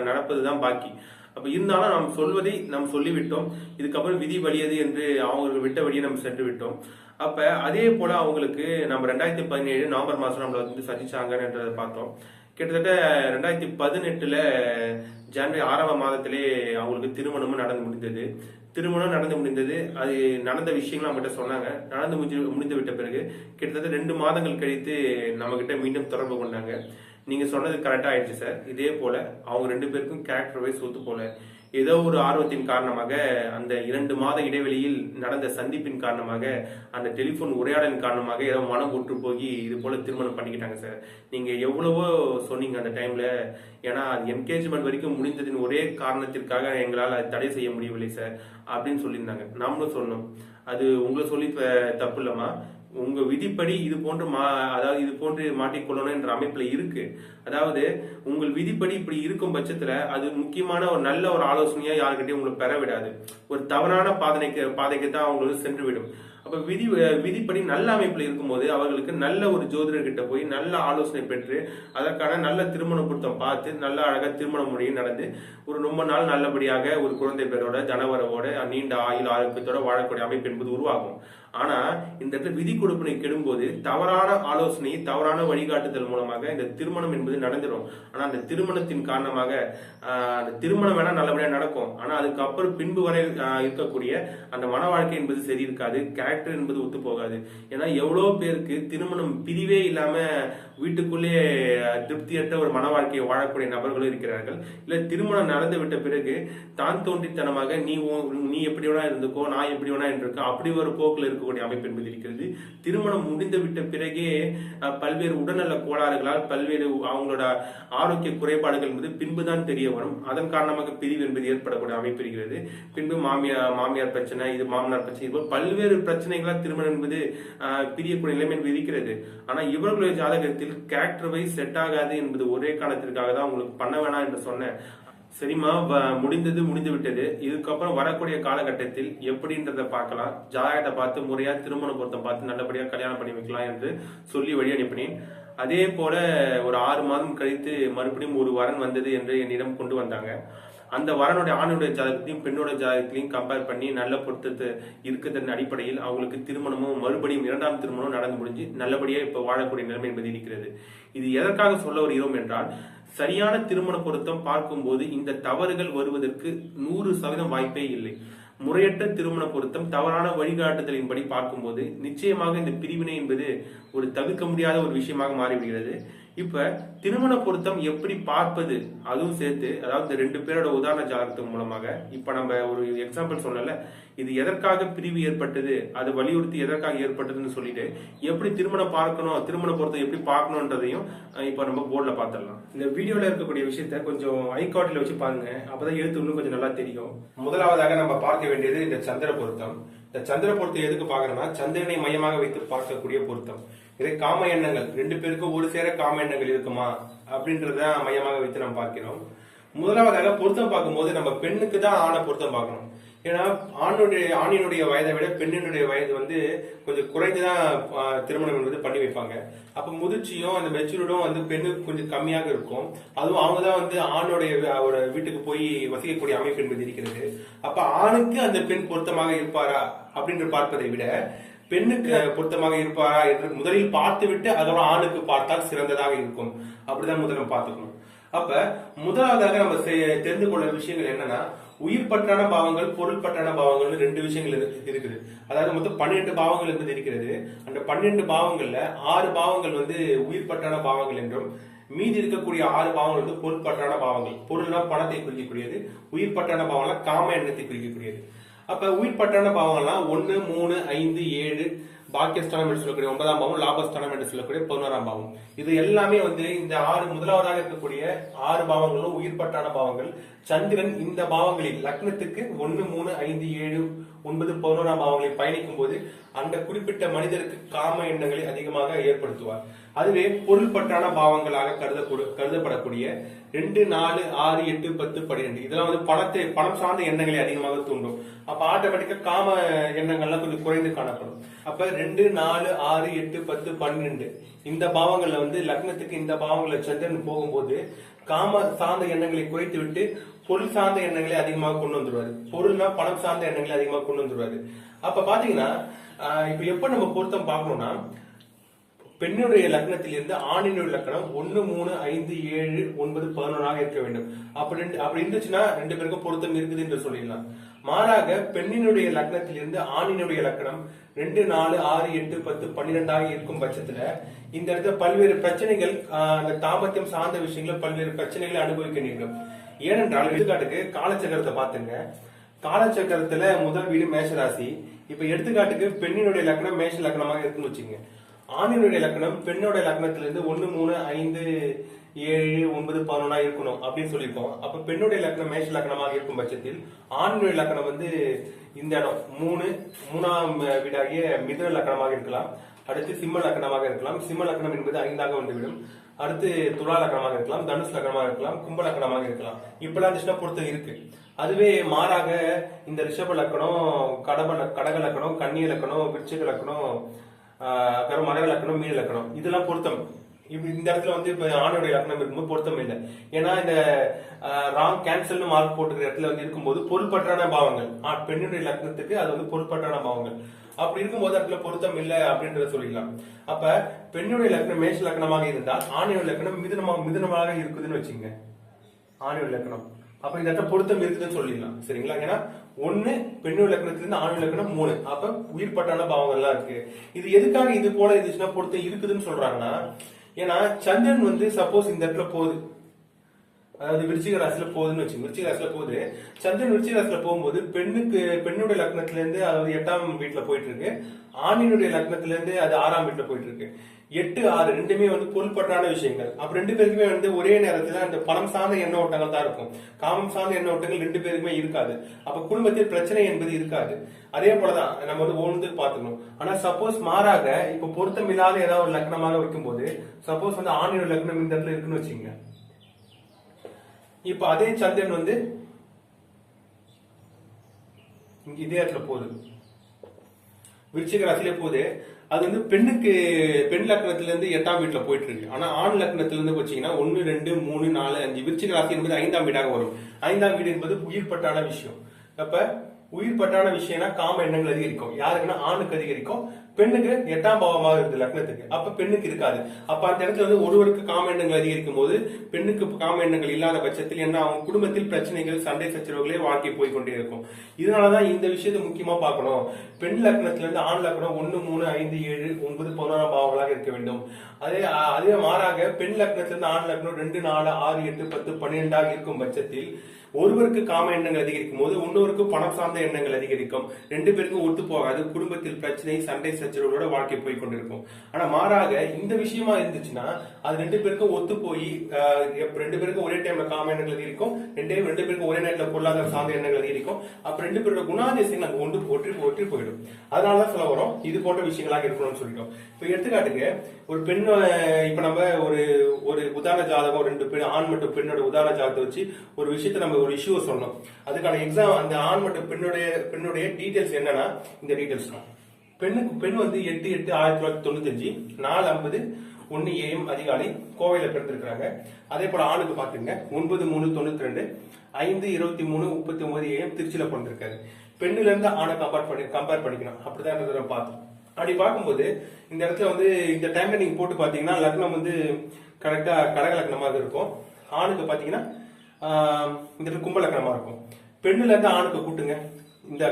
நடப்பதுதான் பாக்கி. அப்ப இருந்தாலும் நாம் சொல்வதை நாம் சொல்லிவிட்டோம், இதுக்கப்புறம் விதி வழியது என்று அவங்களுக்கு விட்ட வழியை நம்ம சென்று விட்டோம். அப்ப அதே போல அவங்களுக்கு நம்ம 2017 நவம்பர் மாசம் நம்மள வந்து சந்திச்சாங்கன்றதை பார்த்தோம். கிட்டத்தட்ட 2018 ஜனவரி 6ஆம் மாதத்திலே அவங்களுக்கு திருமணமும் நடந்து முடிந்தது. அது நடந்த விஷயங்கள் நம்ம கிட்ட சொன்னாங்க. நடந்து முடிந்து விட்ட பிறகு கிட்டத்தட்ட 2 மாதங்கள் கழித்து நம்ம கிட்ட மீண்டும் தொடர்பு கொண்டாங்க. நீங்க சொன்னது கரெக்டா ஆயிடுச்சு சார், இதே போல அவங்க 2 பேருக்கும் கேரக்டர் வைஸ் ஒத்து போல, ஏதோ ஒரு ஆர்வத்தின் காரணமாக அந்த 2 மாத இடைவெளியில் நடந்த சந்திப்பின் காரணமாக, அந்த டெலிபோன் உரையாடலின் காரணமாக ஏதோ மனம் ஒற்று போய் இது போல திருமணம் பண்ணிக்கிட்டாங்க சார். நீங்க எவ்வளவோ சொன்னீங்க அந்த டைம்ல, ஏன்னா அது என்கேஜ்மெண்ட் வரைக்கும் முடிந்ததின் ஒரே காரணத்திற்காக எங்களால் அதை தடை செய்ய முடியவில்லை சார் அப்படின்னு சொல்லியிருந்தாங்க. நாமளும் சொன்னோம், அது உங்களை சொல்லி தப்பு இல்லம்மா, உங்க விதிப்படி இது போன்று அதாவது இது போன்று மாட்டிக்கொள்ளணும் என்ற அமைப்புல இருக்கு. அதாவது உங்கள் விதிப்படி இப்படி இருக்கும் பட்சத்துல அது முக்கியமான ஒரு நல்ல ஒரு ஆலோசனையா யாருக்கிட்டையும் உங்களுக்கு பெற விடாது, ஒரு தவறான பாதைக்கு தான் அவங்களுக்கு சென்று விடும். அப்ப விதிப்படி நல்ல அமைப்புல இருக்கும்போது அவர்களுக்கு நல்ல ஒரு ஜோதிடர்கிட்ட போய் நல்ல ஆலோசனை பெற்று அதற்கான நல்ல திருமண பொருத்தம் பார்த்து நல்ல அழகா திருமண முறையும் நடந்து ஒரு ரொம்ப நாள் நல்லபடியாக ஒரு குழந்தை பேரோட தனவரவோட நீண்ட ஆயுள் ஆரோக்கியத்தோட வாழக்கூடிய அமைப்பு என்பது உருவாகும். ஆனா இந்த இடத்துல விதி கொடுப்பினை கெடும்போது தவறான ஆலோசனை, தவறான வழிகாட்டுதல் மூலமாக இந்த திருமணம் என்பது நடந்துடும். ஆனா அந்த திருமணத்தின் காரணமாக அந்த திருமணம் வேணா நல்லபடியா நடக்கும், ஆனா அதுக்கப்புறம் பின்பு வரை இருக்கக்கூடிய அந்த மன வாழ்க்கை என்பது சரி இருக்காது, கேரக்டர் என்பது ஒத்து போகாது. ஏன்னா எவ்வளவு பேருக்கு திருமணம் பிரிவே இல்லாம வீட்டுக்குள்ளே திருப்தியற்ற ஒரு மன வாழ்க்கையை வாழக்கூடிய நபர்களும் இருக்கிறார்கள். இல்ல திருமணம் நடந்து விட்ட பிறகு தான் தோன்றித்தனமாக நீ எப்படி வேணா இருந்துக்கோ, நான் எப்படி வேணா இருந்திருக்கோம், அப்படி ஒரு போக்குல இருக்கக்கூடிய அமைப்பு என்பது இருக்கிறது. திருமணம் முடிந்து விட்ட பிறகே பல்வேறு உடல்நல கோளாறுகளால் பல்வேறு அவங்களோட ஆரோக்கிய குறைபாடுகள் என்பது பின்புதான் தெரிய வரும். அதன் காரணமாக பிரிவு என்பது ஏற்படக்கூடிய அமைப்பு இருக்கிறது. பின்பு மாமியார் பிரச்சனை, இது மாமனார் பிரச்சனை, இது பல்வேறு பிரச்சனைகளால் திருமணம் என்பது பிரியக்கூடிய நிலைமை என்பது இருக்கிறது. ஆனா இவர்களுடைய ஜாதகத்தில் கேரக்டர் வைஸ் செட் ஆகாது என்பது ஒரே காரணத்திற்காக தான் உங்களுக்கு பண்ண வேணாம் என்று சொன்னேன். சரிம்மா, முடிந்தது முடிந்து விட்டது. இதுக்கப்புறம் வரக்கூடிய காலகட்டத்தில் எப்படின்றத பார்க்கலாம். ஜாதகத்தை பார்த்து முறையா திருமண பொருத்தம் பார்த்து நல்லபடியா கல்யாணம் பண்ணி வைக்கலாம் என்று சொல்லி வழி அனுப்பினேன். அதே போல ஒரு 6 மாதம் கழித்து மறுபடியும் ஒரு வரன் வந்தது என்று என்னிடம் கொண்டு வந்தாங்க. அந்த வரனுடைய ஆணுடைய ஜாதகத்தையும் பெண்ணோட ஜாதகத்தையும் கம்பேர் பண்ணி நல்ல பொருத்தத்தை இருக்கிறதன் அடிப்படையில் அவங்களுக்கு திருமணமும் மறுபடியும் 2ஆம் திருமணம் நடந்து முடிஞ்சு நல்லபடியா இப்ப வாழக்கூடிய நிலைமை என்பது இருக்கிறது. இது எதற்காக சொல்ல வருகிறோம் என்றால், சரியான திருமண பொருத்தம் பார்க்கும்போது இந்த தவறுகள் வருவதற்கு 100% வாய்ப்பே இல்லை. முறையற்ற திருமண பொருத்தம் தவறான வழிகாட்டுதலின்படி பார்க்கும்போது நிச்சயமாக இந்த பிரிவினை என்பது ஒரு தவிர்க்க முடியாத ஒரு விஷயமாக மாறிவிடுகிறது. இப்ப திருமண பொருத்தம் எப்படி பார்ப்பது அதுவும் சேர்த்து, அதாவது 2 பேரோட உதாரண ஜாதகத்தின் மூலமாக இப்ப நம்ம ஒரு எக்ஸாம்பிள் சொன்னல, இது எதற்காக பிரிவு ஏற்பட்டது, அது வலியுறுத்தி எதற்காக ஏற்பட்டதுன்னு சொல்லிட்டு எப்படி திருமணம் பார்க்கணும், திருமண பொருத்தம் எப்படி பார்க்கணும்ன்றதையும் இப்ப நம்ம போர்டில் பார்த்துடலாம். இந்த வீடியோல இருக்கக்கூடிய விஷயத்த கொஞ்சம் ஐகாட்டில வச்சு பாருங்க, அப்பதான் எழுத்து இன்னும் கொஞ்சம் நல்லா தெரியும். முதலாவதாக நம்ம பார்க்க வேண்டியது இந்த சந்திர பொருத்தம். இந்த சந்திர பொருத்தம் எதுக்கு பாக்குறோம்னா, சந்திரனை மையமாக வைத்து பார்க்கக்கூடிய பொருத்தம். இதை காம எண்ணங்கள் 2 பேருக்கும் ஒரு சேர காம எண்ணங்கள் இருக்குமா அப்படின்றத மையமாக வைத்து நம்ம பார்க்கிறோம். முதலாவதாக பொருத்தம் பார்க்கும்போது நம்ம பெண்ணுக்கு தான் ஆணை பொருத்தம் பார்க்கணும். ஏன்னா ஆணினுடைய வயதை விட பெண்ணினுடைய வயது கொஞ்சம் குறைந்துதான் திருமணம் என்பது பண்ணி வைப்பாங்க. அப்ப முதிர்ச்சியும் அந்த மெச்சூரிடும் பெண்ணுக்கு கொஞ்சம் கம்மியாக இருக்கும். அதுவும் அவங்கதான் ஆணுடைய வீட்டுக்கு போய் வசிக்கக்கூடிய அமைப்பு என்பது இருக்கிறது. அப்ப ஆணுக்கு அந்த பெண் பொருத்தமாக இருப்பாரா அப்படின்னு பார்ப்பதை விட பெண்ணுக்கு பொருத்தமாக இருப்பாரா என்று முதலில் பார்த்து விட்டு அதோட ஆணுக்கு பார்த்தால் சிறந்ததாக இருக்கும். அப்படிதான் முதல்ல பார்த்துக்கணும். அப்ப முதலாவதாக நம்ம தெரிந்து கொள்ள விஷயங்கள் என்னன்னா, உயிர் பற்றான பாவங்கள், பொருள் பற்றான பாவங்கள் 2 விஷயங்கள் இருக்குது. அதாவது மொத்தம் 12 பாவங்கள் என்பது இருக்கிறது. அந்த 12 பாவங்கள்ல 6 பாவங்கள் உயிர் பற்றான பாவங்கள் என்றும், மீதி இருக்கக்கூடிய 6 பாவங்கள் பொருள் பற்றான பாவங்கள். பொருள்னா பணத்தை குறிக்கக்கூடியது, உயிர் பற்றான பாவம்னா காம எண்ணத்தை குறிக்கக்கூடியது. அப்ப உயிர் பற்றான பாவங்கள்லாம் 1, 3, 5, 7, பாக்கியஸ்தானம் என்று சொல்லக்கூடிய 9ஆம் பாவம், லாபஸ்தானம் என்று சொல்லக்கூடிய 11ஆம் பாவம். இது எல்லாமே இந்த 6 முதலாவதாக இருக்கக்கூடிய 6 பாவங்களும் உயிர் பற்றான பாவங்கள். சந்திரன் இந்த பாவங்களில் லக்னத்துக்கு 1, 3, 5, 7, 9, 11ஆம் பாவங்களை பயணிக்கும் போது அந்த குறிப்பிட்ட மனிதருக்கு காம எண்ணங்களை அதிகமாக ஏற்படுத்துவார். அதுவே பொருள் பற்றான பாவங்களாக கருதப்படக்கூடிய 2, 4, 6, 8, 10, 12 இதெல்லாம் பணம் சார்ந்த எண்ணங்களை அதிகமாக தூண்டும். அப்ப ஆட்டோமேட்டிக்கா காம எண்ணங்கள்லாம் கொஞ்சம் குறைந்து காணப்படும். அப்ப 2, 4, 6, 8, 10, 12 இந்த பாவங்கள்ல லக்னத்துக்கு இந்த பாவங்கள்ல சந்திரன் போகும்போது காம சார்ந்த எண்ணங்களை குறைத்து விட்டு பொருள் சார்ந்த எண்ணங்களை அதிகமாக கொண்டு வந்துருவாரு. பொருள்னா பணம் சார்ந்த எண்ணங்களை அதிகமாக கொண்டு வந்துருவாரு. அப்ப பாத்தீங்கன்னா, இப்ப எப்ப நம்ம பொருத்தம் பார்க்கணும்னா, பெண்ணுடைய லக்னத்திலிருந்து ஆணினுடைய லக்னம் 1, 3, 5, 7, 9, 11 இருக்க வேண்டும். அப்படி இருந்துச்சுன்னா 2 பேருக்கும் பொருத்தம் இருக்குது என்று சொல்லிடலாம். மாறாக பெண்ணினுடைய லக்னத்திலிருந்து ஆணினுடைய லக்னம் 2, 4, 6, 8, 10, 12 இருக்கும் பட்சத்துல இந்த இடத்துல பல்வேறு பிரச்சனைகள், அந்த தாம்பத்தியம் சார்ந்த விஷயங்கள பல்வேறு பிரச்சனைகளை அனுபவிக்க நேரிடும். ஏனென்றால் எடுத்துக்காட்டுக்கு காலச்சக்கரத்தை பாத்துங்க. காலச்சக்கரத்துல முதல் வீடு மேஷராசி. இப்ப எடுத்துக்காட்டுக்கு பெண்ணினுடைய லக்னம் மேஷ லக்னமாக இருக்குன்னு வச்சுங்க. ஆணினுடைய லக்னம் பெண்ணோட லக்னத்திலிருந்து 1, 3, 5, 7, 9, 11 இருக்கணும் அப்படின்னு சொல்லியிருக்கோம். அப்ப பெண்ணுடைய லக்னம் மேஷ லக்னமாக இருக்கும் பட்சத்தில் ஆணினுடைய லக்னம் இந்த இடம் 3ஆம் வீடாகிய மிதுன லக்னமாக இருக்கலாம். அடுத்து சிம்ம லக்னமாக இருக்கலாம். சிம்ம லக்னம் என்பது 5ஆக வந்துவிடும். அடுத்து துலா லக்னமாக இருக்கலாம், தனுஷ் லக்னமாக இருக்கலாம், கும்ப லக்னமாக இருக்கலாம். இப்பெல்லாம் திஷ்ட பொருத்தம் இருக்கு. அதுவே மாறாக இந்த ரிஷப லக்னம், கடக லக்னம், கன்னிய லக்னம், விருச்சிக லக்னம், மகர லக்னம், மீன லக்னம் இதெல்லாம் பொருத்தம். இந்த இடத்துல இப்ப ஆணுடைய லக்னம் இருக்கும்போது பொருத்தம் இல்லை. ஏன்னா இந்த ராங் கேன்சல்னு மார்க் போட்டுக்கிற இடத்துல இருக்கும்போது பொருள்பற்றான பாவங்கள், பெண்ணுடைய லக்னத்துக்கு அது பொருள்பற்றான பாவங்கள். அப்படி இருக்கும்போது இடத்துல பொருத்தம் இல்லை அப்படின்றத சொல்லிடலாம். அப்ப பெண்ணுடைய லக்னம் மேஷ லக்னமாக இருந்தால் ஆணுடைய லக்னம் மிதுனமாக இருக்குதுன்னு வச்சுங்க. ஆணுடைய லக்னம் அப்ப இந்த இடத்துல பொருத்தம் இருக்குதுன்னு சொல்லிடலாம். சரிங்களா? ஏன்னா 1 பெண்ணோட லக்னத்திலிருந்து ஆண் லக்னம் 3. அப்ப உயிர் பட்டான பாவங்கள்லாம் இருக்கு. இது எதுக்காக இது போல இருந்துச்சுன்னா பொருத்தம் இருக்குதுன்னு சொல்றாங்கன்னா, ஏன்னா சந்திரன் சப்போஸ் இந்த இடத்துல போகுது, அதாவது விருச்சிக ராசியில போகுதுன்னு வச்சு, விருச்சிக ராசியில போகுது. சந்திரன் விருச்சிக ராசியில போகும்போது பெண்ணுடைய லக்னத்துல இருந்து அது 8ஆம் வீட்டுல போயிட்டு இருக்கு. ஆணினுடைய லக்னத்துல இருந்து அது 6ஆம் வீட்டுல போயிட்டு இருக்கு. 8, 6 ரெண்டுமே பொருள்பற்றான விஷயங்கள். அப்ப 2 பேருக்குமே ஒரே நேரத்துல அந்த பணம் சார்ந்த எண்ண ஓட்டங்கள் தான் இருக்கும். காமம் சார்ந்த எண்ண ஓட்டங்கள் 2 பேருக்குமே இருக்காது. அப்ப குடும்பத்தில் பிரச்சனை என்பது இருக்காது. அதே போலதான் நம்ம ஒன்று பாத்துக்கணும். ஆனா சப்போஸ் மாறாக இப்ப பொருத்தம் இல்லாத ஏதாவது ஒரு லக்னமாக வைக்கும் போது, சப்போஸ் ஆணினுடைய லக்னம் இந்த இடத்துல இருக்குன்னு வச்சுங்க. இப்ப அதே சந்திரன் வந்து இங்க இதே இடத்துல போகுது, விருச்சிக ராசியிலே போகுது. அது வந்து பெண் லக்னத்துல இருந்து 8ஆம் வீட்டுல போயிட்டு இருக்கு. ஆனா ஆண் லக்னத்துல இருந்து வச்சீங்கன்னா 1, 2, 3, 4, 5 விருச்சிக ராசி என்பது 5ஆம் வீடாக வரும். 5ஆம் வீடு என்பது உயிர்பட்டான விஷயம். அப்ப உயிர்பட்டான விஷயம்னா காம எண்ணங்கள் அதிகரிக்கும். யாருக்குன்னா ஆணுக்கு அதிகரிக்கும், பெண்ணுக்கு 8ஆம் பாவமாக இருக்கு லக்னத்துக்கு. அப்ப பெண்ணுக்கு இருக்காது. அப்ப அந்த இடத்துல வந்து ஒருவருக்கு காம எண்ணங்கள் அதிகரிக்கும் போது பெண்ணுக்கு காம எண்ணங்கள் இல்லாத பட்சத்தில் என்ன ஆகும்? குடும்பத்தில் பிரச்சனைகள், சண்டை சச்சரவுகளே வாழ்க்கை போய் கொண்டே இருக்கும். இதனாலதான் இந்த விஷயத்தை முக்கியமா பார்க்கணும். பெண் லக்னத்துல இருந்து ஆண் லக்னம் 1, 3, 5, 7, 9, 11ஆம் பாவங்களாக இருக்க வேண்டும். அதே மாறாக பெண் லக்னத்துல இருந்து ஆண் லக்னம் 2, 4, 6, 8, 10, 12 இருக்கும் பட்சத்தில் ஒருவருக்கு காம எண்ணங்கள் அதிகரிக்கும் போது இன்னொருக்கு பணம் சார்ந்த எண்ணங்கள் அதிகரிக்கும். 2 பேருக்கும் ஒத்து போகாது. குடும்பத்தில் பிரச்சனை, சண்டை சச்சரவுகளோட வாழ்க்கை போய் கொண்டிருக்கும். ஆனா மாறாக இந்த விஷயமா இருந்துச்சுன்னா அது 2 பேருக்கும் ஒத்து போய் 2 பேருக்கும் ஒரே டைம்ல காம எண்ணங்கள் அதிகரிக்கும். 2 பேருக்கும் ஒரே நேரத்தில் பொருளாதார சார்ந்த எண்ணங்கள் அதிகரிக்கும். அப்ப 2 பேரோட குணாதிசயங்கள் அங்க ஒற்றி போயிடும். அதனாலதான் சொல்ல வரோம் இது போன்ற விஷயங்களாக இருக்கணும்னு சொல்லிட்டோம். இப்ப எடுத்துக்காட்டுக்கு ஒரு பெண், இப்ப நம்ம ஒரு உதாரண ஜாதகம் 2 பேர் ஆண் மற்றும் பெண்ணோட உதாரண ஜாதகத்தை வச்சு ஒரு விஷயத்த நம்ம ஒரு இஷ்யூ சொன்னோம். அதுக்கான எக்ஸாம் அந்த ஆண் மற்றும் பெண்ணுடைய டீடைல்ஸ் என்னன்னா இந்த டீடைல்ஸ் தான். பெண் வந்து 8/8/1995 4:50 1 AM அதிகாலை கோவையில பிறந்திருக்கிறாங்க. அதே போல ஆணுக்கு பாத்துங்க 9/3/92 5:23:39 AM திருச்சியில பிறந்திருக்காரு. பெண்ணுல இருந்து ஆணை கம்பேர் பண்ணிக்கணும். அப்படிதான் பார்த்தோம். அப்படி பார்க்கும்போது இந்த இடத்துல வந்து இந்த டைம்ல நீங்க போட்டு பாத்தீங்கன்னா லக்னம் வந்து கரெக்டா கடக லக்னமாக இருக்கும். ஆணுக்கு பாத்தீங்கன்னா இந்த இடத்துல கும்ப லக்னமா இருக்கும். பெண்ணுல இருந்து ஆணுக்கு கூட்டுங்க. இந்த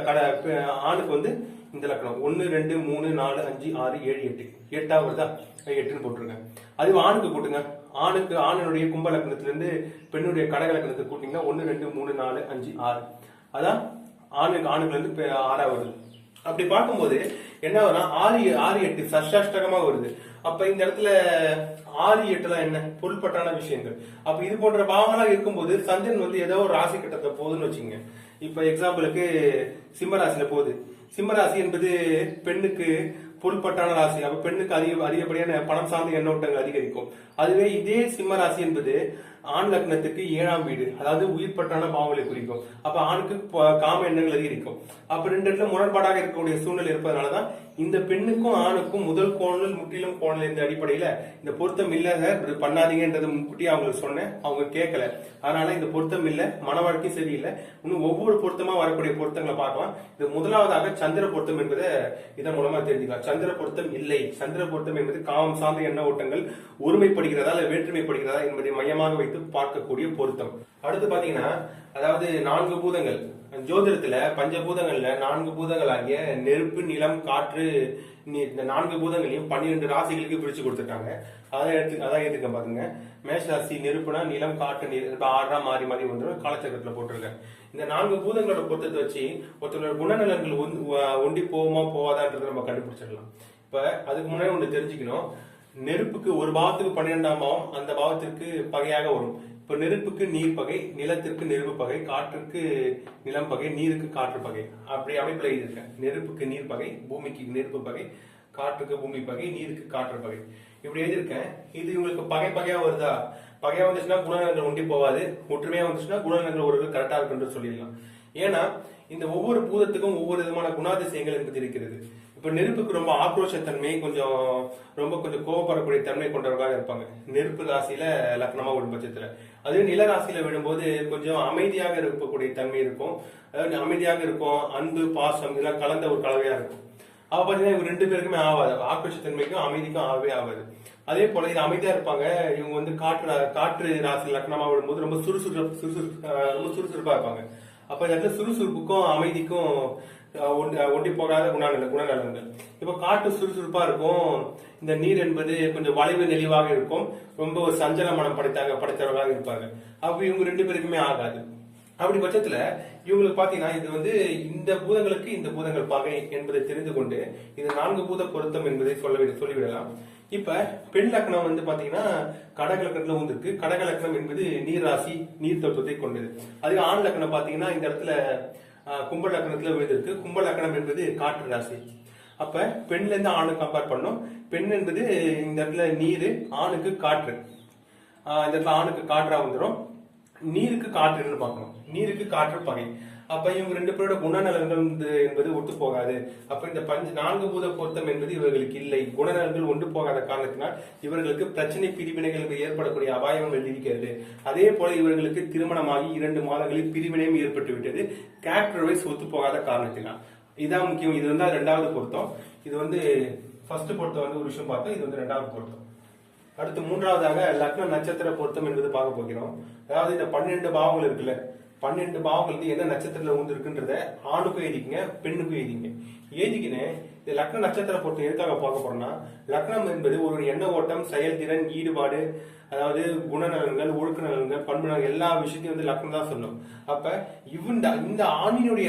ஆணுக்கு வந்து இந்த லக்னம் 1, 2, 3, 4, 5, 6, 7, 8 8 வருதா? 8ன்னு போட்டுருங்க. அது ஆணுக்கு கூட்டுங்க. ஆணுடைய கும்ப லக்னத்துல இருந்து பெண்ணுடைய கடக லக்னத்துக்கு கூட்டிங்கன்னா 1, 2, 3, 4, 5, 6 அதான் ஆணுக்குல இருந்து 6 வருது. அப்படி பார்க்கும்போது என்ன வரும்னா 6, 8 சஷ்டாஷ்டகமா வருது. அப்ப இந்த இடத்துல 6, 8 தான் என்ன பொருள்பட்டான விஷயங்கள். அப்ப இது போன்ற பாவங்களா இருக்கும்போது சந்திரன் வந்து ஏதோ ஒரு ராசி கட்டத்தை போகுதுன்னு வச்சுங்க. இப்ப எக்ஸாம்பிளுக்கு சிம்ம ராசியில போகுது. சிம்ம ராசி என்பது பெண்ணுக்கு பொருள்பட்டான ராசி. அப்ப பெண்ணுக்கு அதிகப்படியான பணம் சார்ந்த எண்ணோட்டங்கள் அதிகரிக்கும். அதுவே இதே சிம்ம ராசி என்பது ஆண் லக்னத்துக்கு 7ஆம் வீடு, அதாவது உயிர்பட்டான பாவங்களை குறிக்கும். அப்ப ஆணுக்கு காம எண்ணங்கள் அதிகரிக்கும். அப்ப 2 இடத்துல முரண்பாடாக இருக்கக்கூடிய சூழ்நிலை இருப்பதனாலதான் இந்த பெண்ணுக்கும் ஆணுக்கும் முதல் கோணல் முற்றிலும் கோணல் இந்த அடிப்படையில இந்த பொருத்தம் இல்ல பண்ணாதீங்கன்றது முன்கூட்டியே அவங்களுக்கு சொன்னேன். அவங்க கேட்கல. அதனால இந்த பொருத்தம் இல்ல, மன வாழ்க்கை சரியில்லை. இன்னும் ஒவ்வொரு பொருத்தமா வரக்கூடிய பொருத்தங்களை பார்க்கலாம். இது முதலாவதாக சந்திர பொருத்தம் என்பதை இதன் மூலமா தெரிஞ்சுக்கலாம். சந்திர பொருத்தம் இல்லை. சந்திர பொருத்தம் என்பது காமம் சார்ந்த எண்ண ஓட்டங்கள் ஒருமைப்படுகிறதா இல்ல வேற்றுமைப்படுகிறதா என்பதை மையமாக வைத்து பார்க்கக்கூடிய பொருத்தம். அடுத்து பாத்தீங்கன்னா அதாவது 4 பூதங்கள் ஜோதிடத்துல பஞ்சபூதங்கள்ல 4 பூதங்கள் ஆகிய நெருப்பு, நிலம், காற்று இந்த 4 பூதங்களையும் 12 ராசிகளுக்கு பிரிச்சு கொடுத்துருக்காங்க. அதான் எடுத்துக்க பாருங்க. மேஷ ராசி நெருப்புனா நிலம், காற்று, நீர் 6 மாறி மாறி வந்துடும். காலச்சக்கரத்துல போட்டிருக்கேன். இந்த 4 பூதங்களோட பொருத்தத்தை வச்சு ஒருத்தரோட குணநலன்கள் ஒண்டி போகுமா போவாதான்றதை நம்ம கண்டுபிடிச்சிடலாம். இப்ப அதுக்கு முன்னாடி ஒண்ணு தெரிஞ்சுக்கணும். நெருப்புக்கு ஒரு பாவத்துக்கு 12ஆம் பாவம் அந்த பாவத்திற்கு பகையாக வரும். இப்ப நெருப்புக்கு நீர் பகை, நிலத்திற்கு நெருப்பு பகை, காற்றுக்கு நிலம் பகை, நீருக்கு காற்று பகை. அப்படி அமைப்புல எழுதியிருக்கேன். நெருப்புக்கு நீர் பகை, பூமிக்கு நெருப்பு பகை, காற்றுக்கு பூமி பகை, நீருக்கு காற்று பகை. இப்படி எழுதியிருக்கேன். இது உங்களுக்கு பகையா வருதா? பகையா வந்துச்சுன்னா குணநலங்கள் ஒண்டி போவாது. ஒற்றுமையா வந்துச்சுன்னா குணநலங்கள் ஒரு கரெக்டா இருக்குன்னு சொல்லிடலாம். ஏன்னா இந்த ஒவ்வொரு பூதத்துக்கும் ஒவ்வொரு விதமான குணாதிசயங்கள் என்பது இருக்கிறது. இப்ப நெருப்புக்கு ரொம்ப ஆக்ரோஷத்தன்மை, கொஞ்சம் கோபப்படக்கூடிய தன்மை கொண்டவர்களாக இருப்பாங்க நெருப்பு ராசியில லக்னமா விடும் பட்சத்துல. அதுவே நில ராசியில விடும்போது கொஞ்சம் அமைதியாக இருக்கக்கூடிய தன்மை இருக்கும். அதாவது அமைதியாக இருக்கும், அன்பு, பாசம் இதெல்லாம் கலந்த ஒரு கலவையா இருக்கும். அப்ப பாத்தீங்கன்னா இவங்க 2 பேருக்குமே ஆகாது. ஆக்ரோஷத்தன்மைக்கும் அமைதிக்கும் ஆகவே ஆகாது. அதே போல இது அமைதியா இருப்பாங்க. இவங்க வந்து காற்று ராசி லக்னமா விடும்போது ரொம்ப சுறுசுறுப்பா இருப்பாங்க. அப்ப இந்த இடத்துல சுறுசுறுப்புக்கும் அமைதிக்கும் ஒண்டி போகாத குணநலன்கள். இப்ப காற்று சுறுசுறுப்பா இருக்கும். இந்த நீர் என்பது கொஞ்சம் வளைவு நெளிவாக இருக்கும். ரொம்ப ஒரு சஞ்சல மனம் படைத்தவர்களாக இருப்பாங்க. அப்ப இவங்க 2 பேருக்குமே ஆகாது. அப்படி பட்சத்துல இவங்களுக்கு பாத்தீங்கன்னா இது வந்து இந்த பூதங்களுக்கு இந்த பூதங்கள் பகை என்பதை தெரிந்து கொண்டு இது 4 பூத பொருத்தம் என்பதை சொல்லிவிடலாம். இப்ப பெண் லக்னம் வந்து பாத்தீங்கன்னா கடக லக்னத்துல வந்திருக்கு. கடக லக்னம் என்பது நீர் ராசி, நீர் தத்துவத்தை கொண்டது. அதுக்கு ஆண் லக்னம் பாத்தீங்கன்னா இந்த இடத்துல கும்ப லக்னத்துல விழுந்திருக்கு. கும்ப லக்னம் என்பது காற்று ராசி. அப்ப பெண்ல இருந்து ஆணு கம்பேர் பண்ணோம். பெண் என்பது இந்த இடத்துல நீர், ஆணுக்கு காற்று. இந்த இடத்துல ஆணுக்கு காற்றா வந்துடும். நீருக்கு காற்றுன்னு பார்க்கணும். நீருக்கு காற்று பகை. அப்ப இவங்க ரெண்டு பேரோட குணநலன்கள் என்பது ஒத்து போகாது. அப்ப இந்த நான்கு பூத பொருத்தம் என்பது இவர்களுக்கு இல்லை. குணநலன்கள் ஒன்று போகாத காரணத்தினால் இவர்களுக்கு பிரச்சனை பிரிவினைகள் ஏற்படக்கூடிய அபாயம் இருக்கிறது. அதே போல இவர்களுக்கு திருமணமாகி 2 மாதங்களில் பிரிவினையும் ஏற்பட்டு விட்டது, கேரக்டர் வைஸ் ஒத்து போகாத காரணத்தினால். இதான் முக்கியம். இது வந்து 2வது பொருத்தம். இது வந்து ஃபர்ஸ்ட் பொருத்தம் வந்து ஒரு விஷயம் பார்த்தோம். இது வந்து 2வது பொருத்தம். அடுத்து 3வதாக லக்ன நட்சத்திர பொருத்தம் என்பது பார்க்க போகிறோம். அதாவது இந்த 12 பாவங்கள் இருக்குல்ல, 12 பாவங்கள் வந்து என்ன நட்சத்திரத்துல வந்து இருக்குன்றத ஆணுக்கும் எழுதிக்கங்க, பெண்ணுக்கும் எழுதிங்க. எழுதிக்கின்னு இந்த லக்ன நட்சத்திர பொருத்தம் எதுக்காக பார்க்க போறோம்னா, லக்னம் என்பது ஒரு எண்ண ஓட்டம், செயல்திறன், ஈடுபாடு, அதாவது குணநலன்கள், ஒழுக்க நலன்கள், பண்பு நலன்கள் எல்லா விஷயத்தையும் வந்து லக்னம் தான் சொல்லும். அப்ப இந்த ஆணினுடைய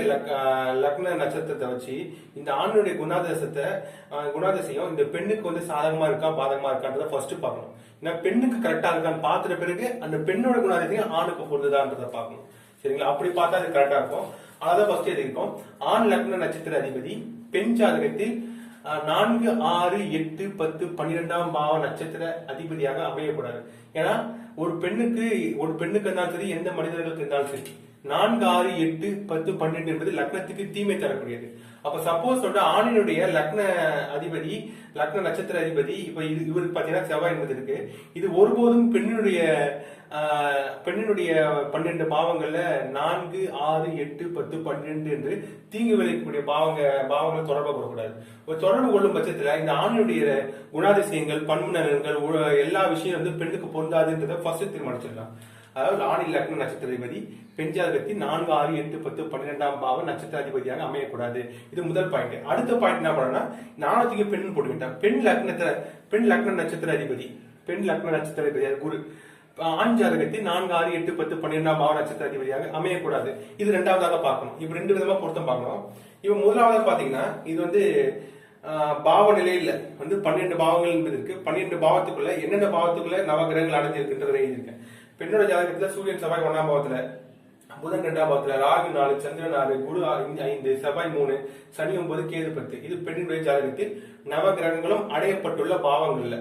லக்ன நட்சத்திரத்தை வச்சு இந்த ஆணினுடைய குணாதிசயம் இந்த பெண்ணுக்கு வந்து சாதகமா இருக்கா பாதகமா இருக்கான்றத ஃபர்ஸ்ட் பார்க்கணும். ஏன்னா பெண்ணுக்கு கரெக்டா இருக்கான்னு பார்த்துட்ட பிறகு அந்த பெண்ணோட குணாதிசயம் ஆணுக்கு பொருந்துதான்றத பார்க்கணும். சரிங்களா? அப்படி பார்த்தா அது கரெக்டா இருக்கும். அதான் ஃபர்ஸ்ட் எழுதிருக்கோம். ஆண் லக்ன நட்சத்திர அதிபதி பெண் ஜாதகத்தில் 4, 6, 8, 10, 12ஆம் பாவ நட்சத்திர அதிபதியாக அமையக்கூடாது. ஏன்னா ஒரு பெண்ணுக்கு இருந்தாலும் சரி, எந்த மனிதர்களுக்கு இருந்தாலும் சரி, 4, 6, 8, 10, 12 என்பது லக்னத்துக்கு தீமை தரக்கூடியது. அப்ப சப்போஸ் வந்து ஆணினுடைய லக்ன நட்சத்திர அதிபதி இப்ப இவருக்கு பாத்தீங்கன்னா செவ்வாய் என்பது இருக்கு. இது ஒருபோதும் பெண்ணினுடைய 12 பாவங்கள்ல 4, 6, 8, 10, 12 என்று தீங்கு விளைக்கக்கூடிய பாவங்களை தொடர்பு கொள்ளக்கூடாது. ஒரு தொடர்பு கொள்ளும் பட்சத்துல இந்த ஆணினுடைய குணாதிசயங்கள், பண்பு நலன்கள், எல்லா விஷயம் வந்து பெண்ணுக்கு பொருந்தாதுன்றத ஃபர்ஸ்ட் தீர்மானிச்சிடலாம். அதாவது ஆணில் லக்ன நட்சத்திர அதிபதி பெண் ஜாதகத்தில் 4, 6, 8, 10, 12ஆம் பாவ நட்சத்திர அதிபதியாக அமையக்கூடாது. இது முதல் பாயிண்ட். அடுத்த பாயிண்ட் என்ன பண்ணா, நாணத்துக்கு பெண் போட்டுக்கிட்டான். பெண் லக்ன நட்சத்திர அதிபதி குரு ஆண் ஜாதகத்தில் 4, 6, 8, 10, 12ஆம் பாவ நட்சத்திர அதிபதியாக அமையக்கூடாது. இது 2வதாக பார்க்கணும். இப்ப 2 விதமா பொருத்தம் பார்க்கணும். இப்ப முதலாவது பாத்தீங்கன்னா இது வந்து பாவ நிலையில வந்து 12 பாவங்கள் என்பது இருக்கு. 12 பாவத்துக்குள்ள என்னென்ன பாவத்துக்குள்ள நவகிரகங்கள் அடைஞ்சிருக்குன்றதை எழுதியிருக்கேன். பெண்ணோட ஜாதகத்துல சூரியன் செவ்வாய் 1ஆம் பாவத்துல, புதன் 2ஆம் பாவத்துல, ராகு 4, சந்திரன் 6, குரு 5, செவ்வாய் 3, சனி 9, கேது 10. இது பெண்ணுடைய ஜாதகத்தில் நவகிரகங்களும் அடையப்பட்டுள்ள பாவங்கள்ல.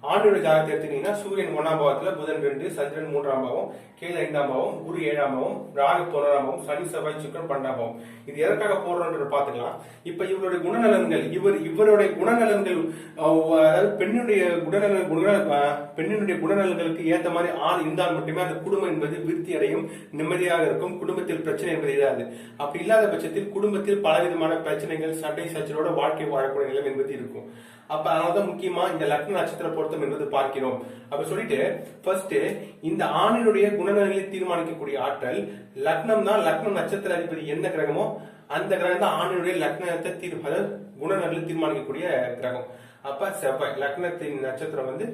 ஆணுடைய ஜாதகத்தை எடுத்துக்கிட்டீங்கன்னா சூரியன் 1ஆம் பாவத்துல, புதன் 2, சந்திரன் 3ஆம் பாவம், கேது 5ஆம் பாவம், குரு 7ஆம் பாவம், ராகு 11ஆம் பாவம், சனி செவ்வாய் சுக்கிரன் 12ஆம் பாவம். இது எதற்காக போடுறோம்ன்றத பாத்துக்கலாம். இப்ப இவருடைய குணநலன்கள், இவருடைய குணநலன்கள், அதாவது பெண்ணுடைய குணநலன்களுக்கு ஏற்ற மாதிரி ஆள் இருந்தால் மட்டுமே அந்த குடும்பம் என்பது விருத்தி அடையும், நிம்மதியாக இருக்கும், குடும்பத்தில் பிரச்சனை என்பது இல்லாது. அப்படி இல்லாத பட்சத்தில் குடும்பத்தில் பலவிதமான பிரச்சனைகள், சண்டை சச்சரோட வாழ்க்கை வாழக்கூடிய நிலம் என்பது இருக்கும். அப்ப அதனாலதான் முக்கியமா இந்த லக்ன நட்சத்திர பொருத்தம் என்பது பார்க்கிறோம். அப்ப சொல்லிட்டு ஃபர்ஸ்ட் இந்த ஆணினுடைய குணநலன்களை தீர்மானிக்கக்கூடிய ஆற்றல் லக்னம் தான். லக்னம் நட்சத்திர அதிபதி என்ன கிரகமோ அந்த கிரகம் தான் ஆணினுடைய லக்னத்தை குணநலன்களை தீர்மானிக்கக்கூடிய கிரகம். அப்ப செவ்வாய் லக்னத்தின் நட்சத்திரம் வந்து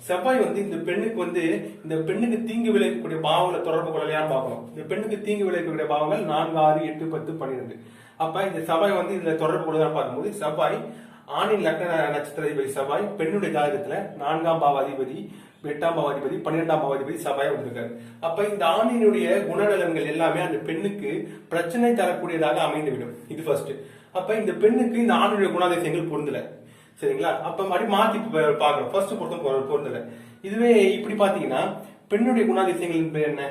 செவ்வாய் வந்து இந்த பெண்ணுக்கு தீங்கு விளைவிக்கக்கூடிய பாவங்களை தொடர்பு கொள்ளலையான்னு பார்க்கணும். இந்த பெண்ணுக்கு தீங்கு விளைவிக்கக்கூடிய பாவங்கள் 4, 6, 8, 10, 12. அப்ப இந்த செவ்வாய் வந்து இதுல தொடர்பு கொள்ளதான் பார்க்கும்போது செவ்வாய் ஆணின் லக்ன நட்சத்திர அதிபதி செவ்வாய் பெண்ணுடைய ஜாதகத்துல 4ஆம் பாவ அதிபதி, 8ஆம் பாவ அதிபதி, 12ஆம் பாவ அதிபதி செவ்வாய் வந்திருக்காரு. அப்ப இந்த ஆணினுடைய குணநலன்கள் எல்லாமே அந்த பெண்ணுக்கு பிரச்சனை தரக்கூடியதாக அமைந்துவிடும். இது ஃபர்ஸ்ட். அப்ப இந்த பெண்ணுக்கு இந்த ஆணுடைய குணாதிசயங்கள் பொருந்தல. சரிங்களா? அப்ப மறுபடியும் மாத்தி பாக்குறோம். ஃபர்ஸ்ட் பொருத்தம் பொருந்தல. இதுவே இப்படி பாத்தீங்கன்னா பெண்ணுடைய குணாதிசயங்கள் பேர் என்ன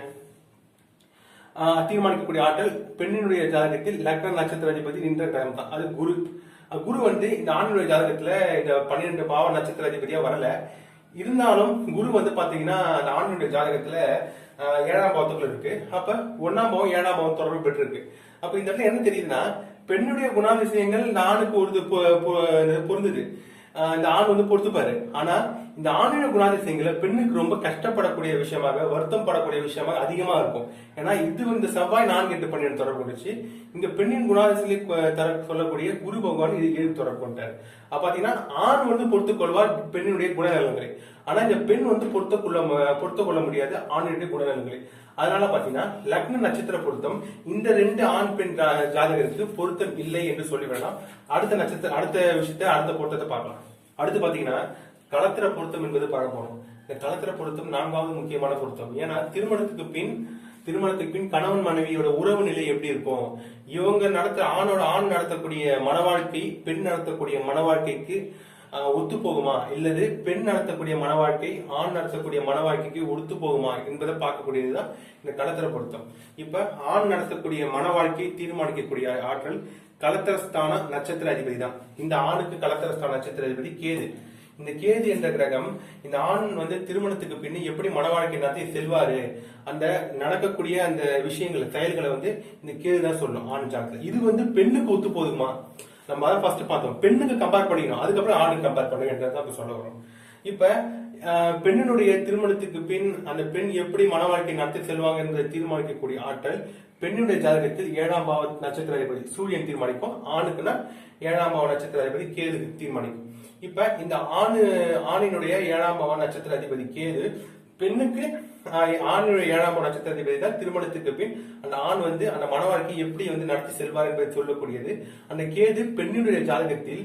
தீர்மானிக்கக்கூடிய ஆற்றல் பெண்ணினுடைய ஜாதகத்தில் லக்ன நட்சத்திர அதிபதி நின்ற கிரகம் தான். அது குரு. குரு வந்து இந்த ஆணுடைய ஜாதகத்துல இந்த 12 பாவ நட்சத்திர அதிபதியா வரல. இருந்தாலும் குரு வந்து பாத்தீங்கன்னா அந்த ஆணுடைய ஜாதகத்துல 7ஆம் பாவத்துக்குள்ள இருக்கு. அப்ப 1ஆம் பாவம் 7ஆம் பாவம் தொடர்பு பெற்று இருக்கு. அப்ப இந்த இடத்துல என்ன தெரியுதுன்னா பெண்ணுடைய குணாதிசயங்கள் இந்த ஆணுக்கு பொருந்தது. இந்த ஆண் வந்து பொறுத்துப்பாரு. ஆனா இந்த ஆணின குணாதிசயங்களை பெண்ணுக்கு ரொம்ப கஷ்டப்படக்கூடிய விஷயமாக, வருத்தம் படக்கூடிய விஷயமாக அதிகமா இருக்கும். ஏன்னா இது இந்த செவ்வாய் 4, 8, 12 தொடர்பு கொண்டுச்சு. இங்க பெண்ணின் குணாதிசயங்களை சொல்லக்கூடிய குரு பகவான் இது 7 தொடர்பு கொண்டாரு. அப்ப பாத்தீங்கன்னா ஆண் வந்து பொறுத்துக் கொள்வார் பெண்ணுடைய குணநலன்களை. ஆனா இந்த பெண் வந்து பொறுத்துக் கொள்ள முடியாது ஆணுடைய குணநலன்களை. அதனால பாத்தீங்கன்னா லக்ன நட்சத்திர பொருத்தம் இந்த 2 ஆண் பெண் ஜாதகருக்கு பொருத்தம் இல்லை என்று சொல்லிவிடலாம். அடுத்த விஷயத்தை அடுத்த பொருத்தத்தை பார்க்கலாம். அடுத்து பாத்தீங்கன்னா களத்திர பொருத்தம் என்பது பார்க்க போறோம். இந்த களத்திர பொருத்தம் 4வது முக்கியமான பொருத்தம். ஏன்னா திருமணத்துக்கு பின் கணவன் மனைவியோட உறவு நிலை எப்படி இருக்கும், இவங்க ஆண் நடத்தக்கூடிய மன வாழ்க்கை, பெண் நடத்தக்கூடிய மன வாழ்க்கைக்கு ஒத்து போகுமா இல்லது பெண் நடத்தக்கூடிய மன வாழ்க்கை ஆண் நடத்தக்கூடிய மன வாழ்க்கைக்கு ஒத்து போகுமா என்பதை பார்க்கக்கூடியதுதான் இந்த களத்திர பொருத்தம். இப்ப ஆண் நடத்தக்கூடிய மன வாழ்க்கையை தீர்மானிக்கக்கூடிய ஆற்றல் களத்திரஸ்தான நட்சத்திர அதிபதி தான். இந்த ஆணுக்கு களத்திரஸ்தான நட்சத்திர அதிபதி கேது. இந்த கேது என்ற கிரகம் இந்த ஆண் திருமணத்துக்கு பின் எப்படி மன வாழ்க்கை நடத்தி செல்வாரு, அந்த நடக்கக்கூடிய அந்த விஷயங்களை செயல்களை இந்த கேது தான் சொல்லும் ஆண் ஜாதகத்துல. இது பெண்ணுக்கு ஒத்து போகுமா, நம்ம அதான் ஃபர்ஸ்ட் பார்த்தோம். பெண்ணுக்கு கம்பேர் பண்ணிக்கணும், அதுக்கப்புறம் ஆணுக்கு கம்பேர் பண்ணுங்கன்றதான் சொல்ல வரும். இப்ப பெண்ணினுடைய திருமணத்துக்கு பின் அந்த பெண் எப்படி மன வாழ்க்கை நடத்தி செல்வாங்க என்பதை தீர்மானிக்கக்கூடிய ஆற்றல் பெண்ணுடைய ஜாதகத்தில் 7ஆம் பாவ நட்சத்திர அதிபதி சூரியன் தீர்மானிக்கும். ஆணுக்குன்னா 7ஆம் பாவ நட்சத்திர அதிபதி கேது தீர்மானிக்கும். இப்ப இந்த ஆணினுடைய 7ஆம் பாவ நட்சத்திர அதிபதி கேது, பெண்ணுக்கு ஆணுடைய 7ஆம் பாவ நட்சத்திர அதிபதி தான். திருமணத்துக்கு பின் அந்த ஆண் அந்த மன வாழ்க்கை எப்படி நடத்தி செல்வார் என்பதை சொல்லக்கூடியது. அந்த கேது பெண்ணுடைய ஜாதகத்தில்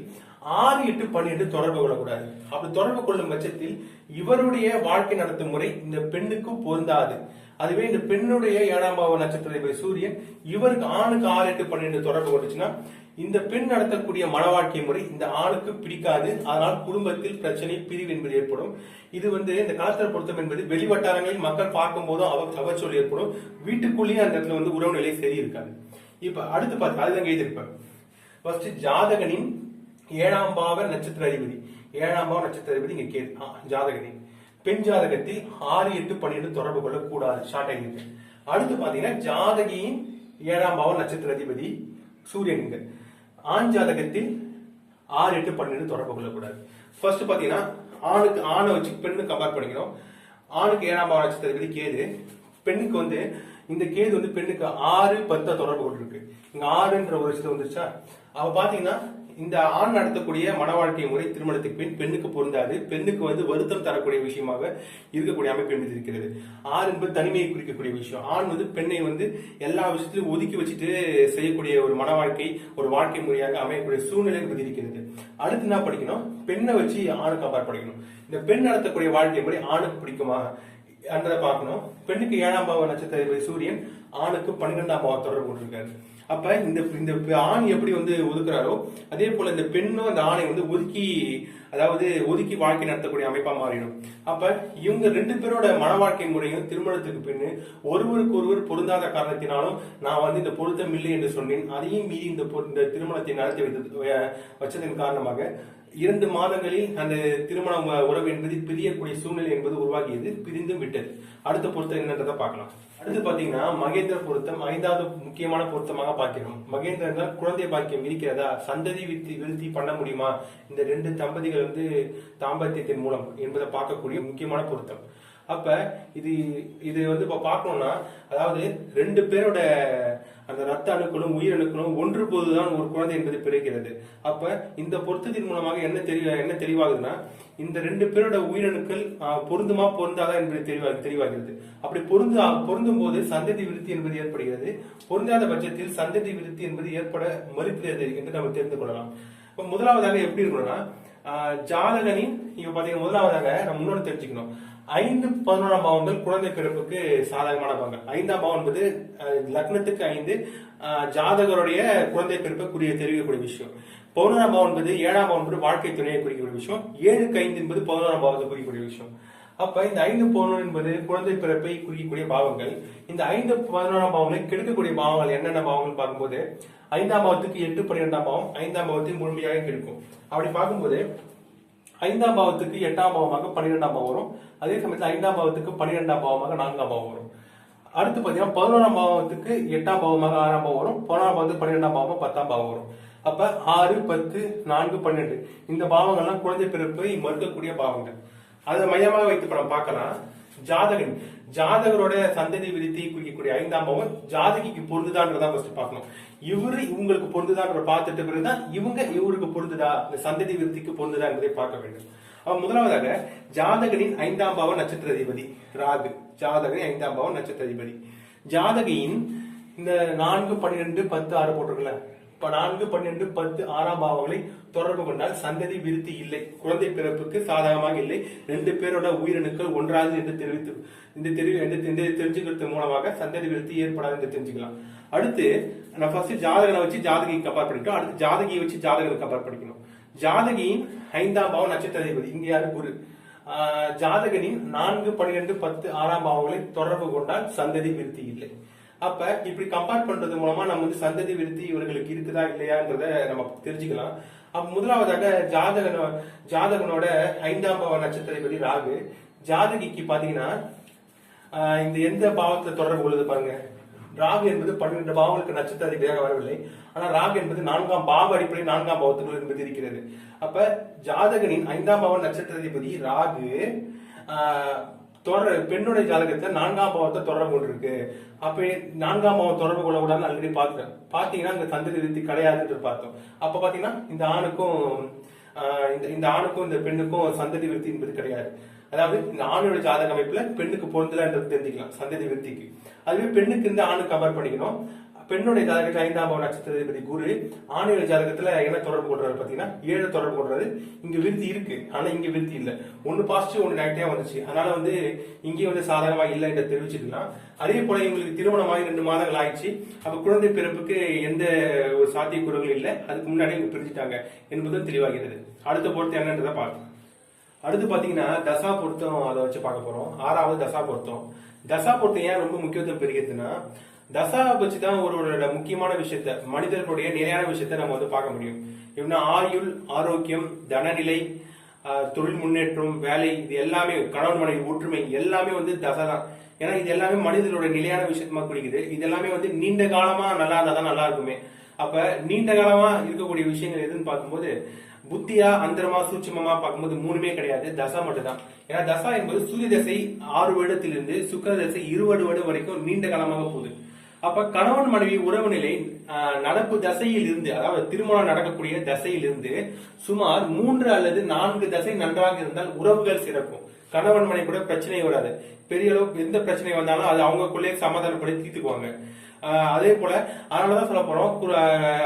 6, 8, 12 தொடர்பு கொள்ளக்கூடாது. அப்படி தொடர்பு கொள்ளும் பட்சத்தில் இவருடைய வாழ்க்கை நடத்தும் முறை இந்த பெண்ணுக்கு பொருந்தாது. அதுவே இந்த பெண்ணுடைய 7ஆம் பாவ நட்சத்திர சூரியன் இவருக்கு ஆணுக்கு 6, 8, 12 தொடர்பு கொண்டுச்சுன்னா இந்த பெண் நடத்தக்கூடிய மன வாழ்க்கை முறை இந்த ஆணுக்கு பிடிக்காது. அதனால் குடும்பத்தில் பிரச்சனை, பிரிவு என்பது ஏற்படும். இது இந்த களத்திர பொருத்தம் என்பது வெளிவட்டாரங்களில் மக்கள் பார்க்கும் போதும் அவச்சொல் ஏற்படும். வீட்டுக்குள்ளேயே அந்த இடத்துல உறவு நிலை சரி இருக்காது. இப்ப அடுத்து பார்த்து அதுதான் எழுதியிருப்பேன். ஃபர்ஸ்ட் ஜாதகனின் 7ஆம் பாவ நட்சத்திர அதிபதி, 7ஆம் பாவ நட்சத்திர அதிபதி இங்க கேது ஜாதகனின். பெண் ஜாதகத்தில் 6, 8, 12 தொடர்பு கொள்ள கூடாது. ஷார்ட் ஆகிருக்கு. அடுத்து பாத்தீங்கன்னா ஜாதகியின் 7ஆம் பாவ நட்சத்திர அதிபதி சூரியன் இங்க. ஆண் ஜாதகத்தில் 6, 8, 12 தொடர்பு கொள்ளக்கூடாது. ஃபர்ஸ்ட் பாத்தீங்கன்னா ஆணை வச்சு பெண்ணு கம்பேர் பண்ணிக்கிறோம். ஆணுக்கு 7ஆம் பாவ நட்சத்திர அதிபதி கேது, பெண்ணுக்கு இந்த கேது பெண்ணுக்கு 6, 10 தொடர்பு கொண்டிருக்கு. இங்க 6ன்ற ஒரு விஷயம் வந்துருச்சா. அவ பாத்தீங்கன்னா இந்த ஆண் நடத்தக்கூடிய மன வாழ்க்கை முறை திருமணத்துக்கு பின் பெண்ணுக்கு பொருந்தாது. பெண்ணுக்கு வருத்தம் தரக்கூடிய விஷயமாக இருக்கக்கூடிய அமைப்பு என்பது இருக்கிறது. 6 என்பது தனிமையை குறிக்கக்கூடிய விஷயம். ஆண் பெண்ணை எல்லா விஷயத்திலும் ஒதுக்கி வச்சுட்டு செய்யக்கூடிய ஒரு மன வாழ்க்கை, ஒரு வாழ்க்கை முறையாக அமையக்கூடிய சூழ்நிலை என்பது இருக்கிறது. அடுத்து என்ன படிக்கணும், பெண்ணை வச்சு ஆணுக்கு கம்பேர் படிக்கணும். இந்த பெண் நடத்தக்கூடிய வாழ்க்கை முறை ஆணுக்கு பிடிக்குமா என்றதை பார்க்கணும். பெண்ணுக்கு 7ஆம் பாவ நட்சத்திர சூரியன், ஆணுக்கு 12ஆம் பாவ தொடர்பு கொண்டிருக்காரு. அப்ப இந்த ஆண் எப்படி ஒதுக்குறாரோ அதே போல இந்த பெண்ணும் அந்த ஆணை ஒதுக்கி வாழ்க்கை நடத்தக்கூடிய அமைப்பா மாறிடும். அப்ப இவங்க 2 பேரோட மன வாழ்க்கை முறையும் திருமணத்துக்கு பின்னு ஒருவருக்கு ஒருவர் பொருந்தாத காரணத்தினாலும் நான் இந்த பொருத்தம் இல்லை என்று சொன்னேன். அதையும் மீறி இந்த திருமணத்தை நடத்தி வச்சதன் காரணமாக 2 மாதங்களில் அந்த திருமண உறவு என்பது பிரியக்கூடிய சூழ்நிலை என்பது உருவாகியது, பிரிந்தும் விட்டது. அடுத்த பொருத்தம் என்னன்றதை பார்க்கலாம். அடுத்து பாத்தீங்கன்னா மகேந்திர பொருத்தம் 5வது முக்கியமான பொருத்தமாக பார்க்கிறோம். மகேந்திரன் குழந்தை பாக்கியம் இருக்கிறதா, சந்ததி விருத்தி பண்ண முடியுமா, இந்த 2 தம்பதிகள் தாம்பத்தியத்தின் மூலம் என்பதை பார்க்கக்கூடிய முக்கியமான பொருத்தம். அப்ப இது இப்ப பார்க்கணும்னா, அதாவது 2 பேரோட அந்த ரத்த அணுக்களும் உயிரணுக்களும் ஒன்று போதுதான் ஒரு குழந்தை என்பது பிறக்கிறது. அப்ப இந்த பொருத்தத்தின் மூலமாக என்ன தெளிவாகுதுன்னா, இந்த 2 பேரோட உயிரணுக்கள் பொருந்துமா பொருந்தாதா என்பது தெளிவாகிறது. அப்படி பொருந்தும் போது சந்ததி விருத்தி என்பது ஏற்படுகிறது. பொருந்தாத பட்சத்தில் சந்ததி விருத்தி என்பது ஏற்பட மறுக்கிறது என்று நம்ம தெரிந்து கொள்ளலாம். இப்ப முதலாவதாக எப்படி இருக்கணும்னா, ஜாதகனின் இப்ப பாத்தீங்கன்னா முதலாவதாக நம்ம முன்னோடு தெரிஞ்சுக்கணும். 5, 11ஆம் பாவங்கள் குழந்தை பிறப்புக்கு சாதகமான பாவங்கள். 5ஆம் பாவம் என்பது லக்னத்துக்கு 5, ஜாதகருடைய குழந்தை பிறப்பை தெரிவிக்கக்கூடிய விஷயம். 11ஆம் பாவம் என்பது 7ஆம் பாவம் என்பது வாழ்க்கை துணையை குறிக்கக்கூடிய விஷயம். 7க்கு 5 என்பது 11ஆம் பாவத்தை குறிக்கக்கூடிய விஷயம். அப்ப இந்த 5, 11 என்பது குழந்தை பிறப்பை குறிக்கக்கூடிய பாவங்கள். இந்த 5, 11ஆம் பாவங்களை கெடுக்கக்கூடிய பாவங்கள் என்னென்ன பாவங்கள் பார்க்கும்போது 5ஆம் பாவத்துக்கு 8, 12ஆம் பாவம் 5ஆம் பாவத்தை முழுமையாக கெடுக்கும். அப்படி பார்க்கும்போது 5ஆம் பாவத்துக்கு 8ஆம் பாவமாக 12ஆம் பாவம் வரும். அதே சமயத்தில் 5ஆம் பாவத்துக்கு 12ஆம் பாவமாக 4ஆம் பாவம் வரும். அடுத்து பாத்தீங்கன்னா 11ஆம் பாவத்துக்கு 8ஆம் பாவமாக 6ஆம் பாவம் வரும். 11ஆம் பாவத்துக்கு 12ஆம் பாவமாக 10ஆம் பாவம் வரும். அப்ப 6, 10, 4, 12 இந்த பாவங்கள்லாம் குழந்தை பிறப்பை மறுக்கக்கூடிய பாவங்கள். அதை மையமாக வைத்து நம்ம பார்க்கலாம். ஜாதகரோட சந்ததி விருத்தி குறிக்கக்கூடிய 5ஆம் பாவம் ஜாதகிக்கு பொருந்துதான்றதான் ஃபர்ஸ்ட் பார்க்கணும். இவங்களுக்கு பொருந்துதான்ற பார்த்துட்டு பிறகுதான் இவருக்கு பொருந்துதா, இந்த சந்ததி விருத்திக்கு பொருந்துதா என்பதை பார்க்க வேண்டும். முதலாவதாக ஜாதகனின் 5ஆம் பாவ நட்சத்திர அதிபதி ராகு. ஜாதகனின் 5ஆம் பாவ நட்சத்திர அதிபதி ஜாதகியின் இந்த 4, 12, 10, 6 போட்டிருக்கல. இப்ப 4, 12, 10, 6ஆம் பாவங்களை தொடர்பு கொண்டால் சந்ததி விருத்தி இல்லை, குழந்தை பிறப்புக்கு சாதகமாக இல்லை. 2 பேரோட உயிரணுக்கள் ஒன்றாது என்று தெரிஞ்சுக்கிறது மூலமாக சந்ததி விருத்தி ஏற்படாது என்று தெரிஞ்சுக்கலாம். அடுத்து நான் ஃபர்ஸ்ட் ஜாதகனை வச்சு ஜாதகியை கம்பேர் பண்ணிட்டோம். அடுத்து ஜாதகியை வச்சு ஜாதகனை கம்பேர் பண்ணிக்கணும். ஜாதகியின் 5ஆம் பாவம் நட்சத்திர அதிபதி இங்க யாரு குரு. ஜாதகனின் 4, 12, 10, 6ஆம் பாவங்களை தொடர்பு கொண்டால் சந்ததி விருத்தி இல்லை. அப்ப இப்படி கம்பேர் பண்றது மூலமா நம்ம வந்து சந்ததி விருத்தி இவர்களுக்கு இருக்குதா இல்லையான்றத நம்ம தெரிஞ்சுக்கலாம். அப்ப முதலாவதாக ஜாதகனோட 5ஆம் பாவ நட்சத்திரபதி ராகு. ஜாதகிக்கு பாத்தீங்கன்னா இந்த எந்த பாவத்துல தொடர்பு கொள்ளுது பாருங்க. ராகு என்பது 12 பாவங்களுக்கு நட்சத்திர அதிபதியாக வரவில்லை. ஆனா ராகு என்பது 4ஆம் பாவ அடிப்படை 4ஆம் பாவத்துக்குள் என்பது இருக்கிறது. அப்ப ஜாதகனின் 5ஆம் பாவ நட்சத்திர அதிபதி ராகு பெண்ணுடைய ஜாதகத்தை 4ஆம் பாவத்தை தொடர்பு கொண்டிருக்கு. அப்ப 4ஆம் பாவம் தொடர்பு கொள்ளக்கூடாது ஆல்ரெடி பார்த்தேன். பாத்தீங்கன்னா இந்த சந்ததி விருத்தி கிடையாதுன்னு பார்த்தோம். அப்ப பாத்தீங்கன்னா இந்த ஆணுக்கும் இந்த பெண்ணுக்கும் சந்ததி விருத்தி என்பது கிடையாது. அதாவது இந்த ஆணோட ஜாதக அமைப்புல பெண்ணுக்கு பொருந்தலன்றது தெரிஞ்சுக்கலாம் சந்ததி விருத்திக்கு. அதுவே பெண்ணுக்கு இந்த ஆணு கம்பேர் பண்ணிக்கணும். பெண்ணுடைய ஜாதகத்துல 5ஆம் பாவ நட்சத்திர குரு, ஆணைய ஜாதகத்துல என்ன தொடர்பு கொள்றாரு பாத்தீங்கன்னா 7 தொடர்பு கொள்றாரு. இங்க விருத்தி இருக்கு, ஆனா இங்க விருத்தி இல்ல. ஒன்னு பாசிட்டிவ் ஒன்னு நெகட்டிவா வந்துச்சு. அதனால வந்து இங்கேயும் வந்து சாதகமா இல்ல என்று தெரிவிச்சுக்கலாம். அதே போல இவங்களுக்கு திருமணமாகி 2 மாதங்கள் ஆயிடுச்சு. அப்ப குழந்தை பிறப்புக்கு எந்த ஒரு சாத்தியக்கூறுகளும் இல்லை. அதுக்கு முன்னாடி இவங்க பிரிஞ்சுட்டாங்க என்பதும் தெளிவாகிறது. அடுத்த பொருத்தம் என்னன்றதை பார்க்கலாம். அடுத்து பாத்தீங்கன்னா தசா பொருத்தம், அதை வச்சு பார்க்க போறோம். 6வது தசா பொருத்தம். தசா பொருத்தம் ஏன் ரொம்ப முக்கியத்துவம் பெறுகிறதுன்னா, தசா வச்சுதான் ஒரு முக்கியமான விஷயத்த, மனிதர்களுடைய நிலையான விஷயத்த நம்ம வந்து பார்க்க முடியும். எப்படின்னா ஆயுள், ஆரோக்கியம், தனநிலை, தொழில் முன்னேற்றம், வேலை, இது எல்லாமே கணவன் மனைவி ஒற்றுமை எல்லாமே வந்து தசை தான். ஏன்னா இது எல்லாமே மனிதர்களுடைய நிலையான விஷயமா குறிக்குது. இது எல்லாமே வந்து நீண்ட காலமா நல்லா இருந்தா தான் நல்லா இருக்குமே. அப்ப நீண்ட காலமா இருக்கக்கூடிய விஷயங்கள் எதுன்னு பார்க்கும்போது புத்தியா, அந்தரமா, சூட்சமமா பார்க்கும்போது 3மே கிடையாது, தசா மட்டும் தான். ஏன்னா தசா என்பது சூரிய தசை 6 வருடத்திலிருந்து சுக்கிர தசை 20 வருடம் வரைக்கும் நீண்ட காலமாக போகுது. அப்ப கணவன் மனைவி உறவு நிலை நடப்பு தசையில் இருந்து, அதாவது திருமணம் நடக்கக்கூடிய தசையில் இருந்து சுமார் 3 அல்லது 4 தசை நன்றாக இருந்தால் உறவுகள் சிறக்கும். கணவன் மனைவி கூட பிரச்சனை வராது. பெரிய அளவுக்கு எந்த பிரச்சனை வந்தாலும் அது அவங்களுக்குள்ளே சமாதானப்படி தீர்த்துக்குவாங்க. அதே போல அதனாலதான் சொல்ல போறோம்,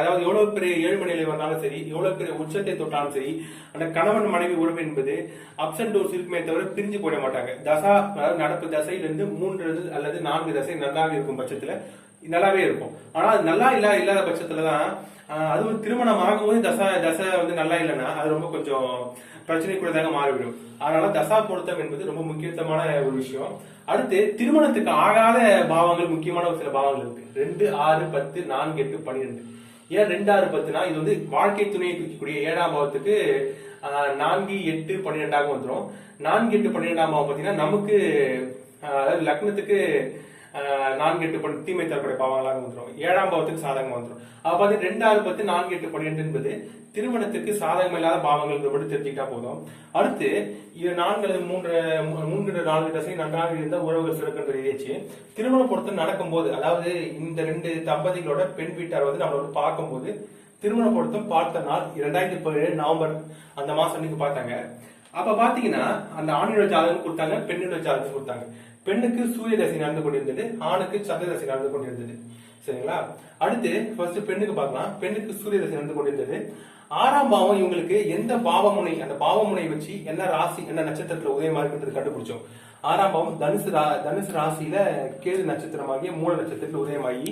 அதாவது எவ்வளவு பெரிய ஏழ்மை நிலை வந்தாலும் சரி, எவ்வளவு பெரிய உச்சத்தை தொட்டாலும் சரி, அந்த கணவன் மனைவி உறவு என்பது அப்ஸ் அண்ட் டவுன்ஸ் இருக்குமே தவிர பிரிஞ்சு போயிட மாட்டாங்க. தசா, அதாவது நடப்பு தசையிலிருந்து 3 அல்லது 4 தசை நல்லாவே இருக்கும் பட்சத்துல நல்லாவே இருக்கும். ஆனா அது நல்லா இல்லாத பட்சத்துலதான், அதுவும் திருமணம் ஆகும்போது தசை வந்து நல்லா இல்லைன்னா அது ரொம்ப கொஞ்சம் பிரச்சனைக்குள்ளதாக மாறிவிடும். அதனால தசா பொருத்தம் என்பது ரொம்ப முக்கியத்துவமான ஒரு விஷயம். அடுத்து திருமணத்துக்கு ஆகாத பாவங்கள், முக்கியமான ஒரு சில பாவங்கள் இருக்கு. 2, 6, 10, 4, 8, 12. ஏன் 2, 6, 10னா இது வந்து வாழ்க்கை துணையை குறிக்கக்கூடிய 7ஆம் பாவத்துக்கு 4, 8, 12ஆக வந்துடும். 4, 8, 12ஆம் பாவம் பாத்தீங்கன்னா நமக்கு, அதாவது லக்னத்துக்கு 4, 8, தீமை தரக்கூடிய பாவங்களாக வந்துடும். 7ஆம் பாவத்துக்கு சாதகமா வந்துடும். அப்ப 2, 6, 10, 4, 8, 12 என்பது திருமணத்துக்கு சாதகம் இல்லாத பாவங்கள் மட்டும் தெரிஞ்சுக்கிட்டா போதும். அடுத்து 4 அல்லது 3, 4 தசை நன்றாக இருந்த உறவுகள் சிறக்கின்ற நிகழ்ச்சி திருமண பொருத்தம் நடக்கும் போது, அதாவது இந்த 2 தம்பதிகளோட பெண் வீட்டார் வந்து நம்மளோட பார்க்கும்போது திருமண பொருத்தம் பார்த்த நாள் 2017 நவம்பர் அந்த மாசம் அன்னைக்கு பார்த்தாங்க. அப்ப பாத்தீங்கன்னா அந்த ஆணியோட ஜாதகம் கொடுத்தாங்க, பெண்ணோட ஜாதகம் கொடுத்தாங்க. பெண்ணுக்கு சூரிய தசை நடந்து கொண்டிருந்தது, ஆணுக்கு சந்திர தசை நடந்து கொண்டிருந்தது. சரிங்களா? அடுத்து ஃபர்ஸ்ட் பெண்ணுக்கு பார்க்கலாம். பெண்ணுக்கு சூரிய தசை நடந்து கொண்டிருந்தது. 6ஆம் பாவம் இவங்களுக்கு எந்த பாவமுனை, அந்த பாவமுனை வச்சு என்ன ராசி, என்ன நட்சத்திரத்துல உதயமா இருக்குன்றது கண்டுபிடிச்சோம். 6ஆம் பாவம் தனுசு ராசியில கேது நட்சத்திரமாகிய மூல நட்சத்திரத்துல உதயமாகி,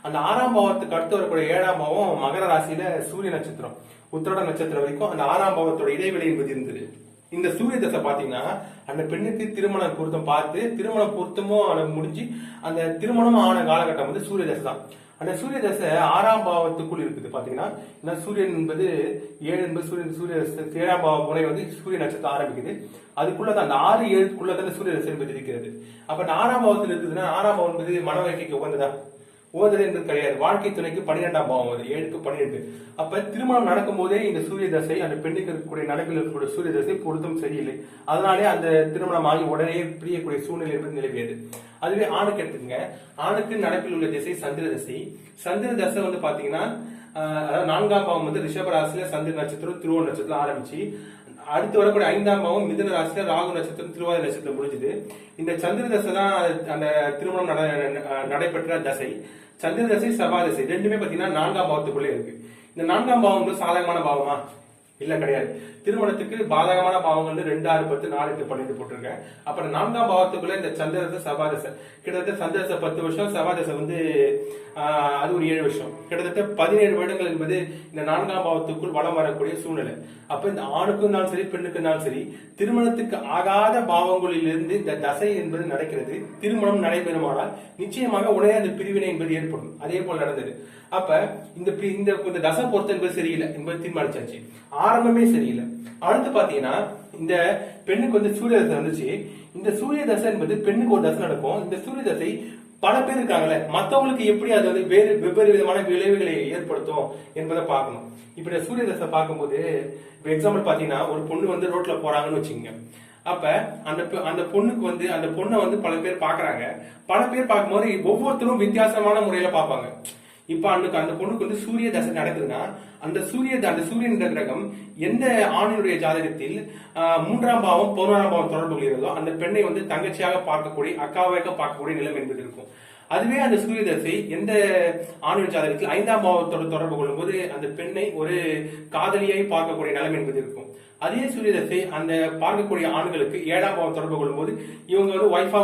அந்த 6ஆம் பாவத்துக்கு அடுத்து வரக்கூடிய 7ஆம் பாவம் மகர ராசியில சூரிய நட்சத்திரம் உத்திராட நட்சத்திரம் வரைக்கும் அந்த 6ஆம் பாவத்தோட இடைவெளி என்பது இருந்தது. இந்த சூரிய தசை பாத்தீங்கன்னா அந்த பெண்ணுக்கு திருமண பொருத்தம் பார்த்து திருமண பொருத்தமும் முடிஞ்சு அந்த திருமணம் ஆன காலகட்டம் வந்து சூரிய தசை தான். அந்த சூரிய தசை 6ஆம் பாவத்துக்குள் இருக்குது பாத்தீங்கன்னா. சூரியன் என்பது 7 என்பது சூரிய 7ஆம் பாவ முறை வந்து சூரிய நட்சத்திரம் ஆரம்பிக்குது. அதுக்குள்ளதான் அந்த 6, 7க்குள்ளதான் சூரிய தசை என்பது இருக்கிறது. அப்ப அந்த 6ஆம் பாவத்தில் இருக்குதுன்னா 6ஆம் பாவம் என்பது மன வாழ்க்கைக்கு உகந்ததா? உகந்தது என்பது கிடையாது. வாழ்க்கை துணைக்கு 12ஆம் பாவம் வருது, 7க்கு 12. அப்ப திருமணம் நடக்கும் போதே இந்த சூரிய தசை, அந்த பெண்ணுக்கு இருக்கக்கூடிய நடப்பில் இருக்கக்கூடிய சூரிய தசை பொருத்தம் சரியில்லை. அதனாலே அந்த திருமணம் ஆகி உடனே பிரியக்கூடிய சூழ்நிலை என்பது நிலவியது. அதுவே ஆணுக்கு எடுத்துக்கங்க. ஆணுக்கு நடப்பில் உள்ள திசை சந்திர தசை. சந்திர தசை வந்து பாத்தீங்கன்னா, அதாவது 4ஆம் பாவம் வந்து ரிஷபராசியில சந்திர நட்சத்திரம் திருவோண நட்சத்திரம் ஆரம்பிச்சு, அடுத்து வரக்கூடிய 5ஆம் பாவம் மிதுன ராசியில ராகு நட்சத்திரம் திருவாதிரை நட்சத்திரம் முடிஞ்சது. இந்த சந்திர தசை தான் அந்த திருமணம் நடைபெற்ற தசை. சந்திர தசை, செவ்வாய் தசை ரெண்டுமே பாத்தீங்கன்னா 4ஆம் பாவத்துக்குள்ளே இருக்கு. இந்த 4ஆம் பாவம் சாதகமான பாவமா? இல்ல கிடையாது. திருமணத்துக்கு பாதகமான பாவங்கள் 2, 6, 10, 4, 8, 12 போட்டிருக்கேன். அப்புறம் 4ஆம் பாவத்துக்குள்ள இந்த சந்திரதசை செவ்வாதசை கிட்டத்தட்ட சந்திரதசை 10 வருஷம், செவ்வாதசை அது ஒரு 7 வருஷம், கிட்டத்தட்ட 17 வருடங்கள் என்பது இந்த 4ஆம் பாவத்துக்குள் வளம் வரக்கூடிய சூழ்நிலை. அப்ப இந்த ஆணுக்கும் இருந்தாலும் சரி பெண்ணுக்கு இருந்தாலும் சரி திருமணத்துக்கு ஆகாத பாவங்களிலிருந்து இந்த தசை என்பது நடக்கிறது. திருமணம் நடைபெறுமானால் நிச்சயமாக உடனே அந்த பிரிவினை என்பது ஏற்படும். அதே போல் நடந்தது. அப்ப இந்த தசை பொறுத்த என்பது சரியில்லை என்பது தீர்மானிச்சாச்சு. ஆரம்பமே சரியில்லை. அடுத்து பாத்தீங்கன்னா இந்த பெண்ணுக்கு சூரிய தசை வந்துச்சு. இந்த சூரிய தசை என்பது பெண்ணுக்கு ஒரு தசை நடக்கும். இந்த சூரிய தசை பல பேர் இருக்காங்கல்ல, மத்தவங்களுக்கு எப்படி அது வெவ்வேறு விதமான விளைவுகளை ஏற்படுத்தும் என்பதை பார்க்கணும். இப்ப இந்த சூரிய தசை பார்க்கும்போது எக்ஸாம்பிள் பாத்தீங்கன்னா ஒரு பொண்ணு ரோட்ல போறாங்கன்னு வச்சுக்கோங்க. அப்ப அந்த பொண்ணுக்கு அந்த பொண்ணை பல பேர் பாக்குறாங்க. பல பேர் பார்க்கும்போது ஒவ்வொருத்தரும் வித்தியாசமான முறையில பார்ப்பாங்க. இப்ப அந்த பொண்ணுக்கு சூரிய தசை நடக்குதுன்னா அந்த சூரியன் என்ற கிரகம் எந்த ஆணினுடைய ஜாதகத்தில் 3ஆம் பாவம் 11ஆம் பாவம் தொடர்பு கொள்கிறதோ அந்த பெண்ணை தங்கச்சியாக பார்க்கக்கூடிய அக்காவாக பார்க்கக்கூடிய நிலம் என்பது இருக்கும். அதுவே அந்த சூரிய தசை எந்த ஆணின் ஜாதகத்தில் 5ஆம் பாவத்தோடு தொடர்பு கொள்ளும் போது அந்த பெண்ணை ஒரு காதலியாய் பார்க்கக்கூடிய நிலம் என்பது இருக்கும். அதே சூரிய தசை அந்த பார்க்கக்கூடிய ஆண்களுக்கு 7ஆம் பாவம் தொடர்பு கொள்ளும் போது இவங்க ஒய்ஃபா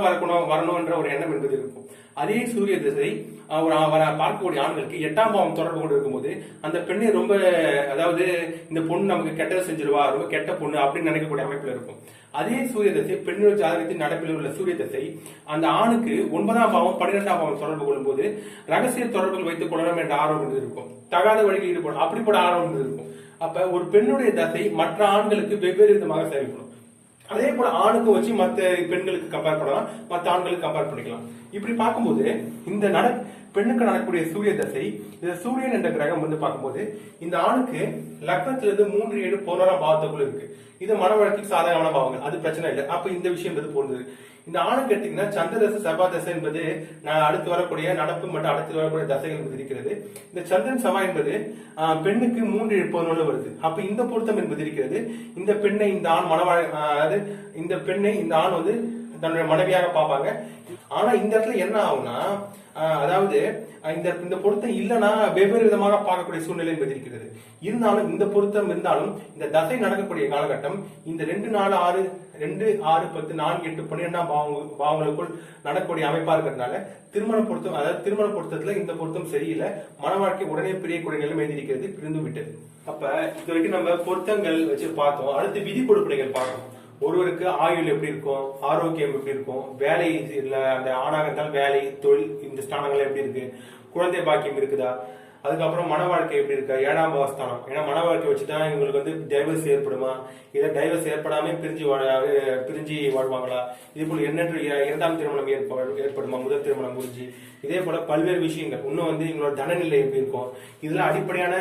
வரணும் என்ற ஒரு எண்ணம் என்பது இருக்கும். அதே சூரிய திசை பார்க்கக்கூடிய ஆண்களுக்கு 8ஆம் பாவம் தொடர்பு கொண்டு இருக்கும்போது அந்த பெண்ணை ரொம்ப, அதாவது இந்த பொண்ணு நமக்கு கெட்டதை செஞ்சிருவா, ரொம்ப கெட்ட பொண்ணு அப்படின்னு நினைக்கக்கூடிய அமைப்புல இருக்கும். அதே சூரிய தசை பெண்ணோட ஜாதகத்தின் நடப்பில் உள்ள சூரிய தசை அந்த ஆணுக்கு 9ஆம் பாவம் 12ஆம் பாவம் தொடர்பு கொள்ளும் போது ரகசிய தொடர்புகள் வைத்துக் கொள்ளணும் என்ற ஆர்வம் இருக்கும். தகாத வழியில் ஈடுபடும் அப்படிப்பட்ட ஆர்வம் இருக்கும். அப்ப ஒரு பெண்ணுடைய தசை மற்ற ஆண்களுக்கு வெவ்வேறு விதமாக செயல்படும். அதே போல ஆணுக்கு வச்சு மற்ற பெண்களுக்கு கம்பேர் பண்ணலாம், மற்ற ஆண்களுக்கு கம்பேர் பண்ணிக்கலாம். இப்படி பார்க்கும்போது இந்த பெண்ணுக்கு நடக்கக்கூடிய சூரிய தசை, இந்த சூரியன் என்ற கிரகம் பார்க்கும்போது இந்த ஆணுக்கு லக்னத்திலிருந்து 3, 7, 11ஆம் பாவத்துக்குள்ள இருக்கு. இது மன வழக்கில் சாதகமான பாவங்கள், அது பிரச்சனை இல்லை. அப்ப இந்த விஷயம் பொருந்தது. இந்த ஆணுக்கு எடுத்தீங்கன்னா சந்திரதசை செவ்வாய் தசை என்பது அடுத்து வரக்கூடிய நடப்பு மற்றும் அடுத்து வரக்கூடிய தசைகள் என்பது இருக்கிறது. இந்த சந்திரன் செவ்வாய் என்பது பெண்ணுக்கு 3, 7, 11 வருது. அப்ப இந்த பொருத்தம் என்பது இருக்கிறது. இந்த பெண்ணை இந்த ஆண் அதாவது இந்த பெண்ணை இந்த ஆண் தன்னுடைய மனைவியாக பார்ப்பாங்க. ஆனா இந்த இடத்துல என்ன ஆகும்னா, அதாவது இந்த பொருத்தம் இல்லைன்னா வெவ்வேறு விதமாக பார்க்கக்கூடிய சூழ்நிலை என்பது இருக்கிறது. இருந்தாலும் இந்த பொருத்தம் இருந்தாலும் இந்த தசை நடக்கக்கூடிய காலகட்டம் இந்த 2, 4, 6, 2, 6, 10, 4, 8, 12ஆம் பாவங்களுக்குள் நடக்கக்கூடிய அமைப்பா இருக்கிறதுனால திருமண பொருத்தத்துல இந்த பொருத்தம் சரியில்லை. மன வாழ்க்கை உடனே பிரியக்கூடிய நிலைமை இருக்கிறது, பிரிந்து விட்டது. அப்ப இது வரைக்கும் நம்ம பொருத்தங்கள் வச்சு பார்த்தோம். அடுத்து விதி கொடுப்பனைகள் பார்க்கணும். ஒருவருக்கு ஆயுள் எப்படி இருக்கும், ஆரோக்கியம் எப்படி இருக்கும், வேலை அந்த ஆணாக இருந்தால் வேலை தொழில் இந்த ஸ்தானங்கள் எப்படி இருக்கு, குழந்தை பாக்கியம் இருக்குதா, அதுக்கப்புறம் மன வாழ்க்கை எப்படி இருக்கா, 7ஆம் பாவஸ்தானம். ஏன்னா மன வாழ்க்கை வச்சுதான் இவங்களுக்கு டைவர்ஸ் ஏற்படுமா, இதை டைவர்ஸ் ஏற்படாம பிரிஞ்சு வாழ்வாங்களா, இதே போல எண்ணற்ற 2ஆம் திருமணம் ஏற்படுமா, முதல் திருமணம் முடிஞ்சு, இதே போல பல்வேறு விஷயங்கள். இன்னும் இவங்களோட தனநிலை எப்படி இருக்கும், இதெல்லாம் அடிப்படையான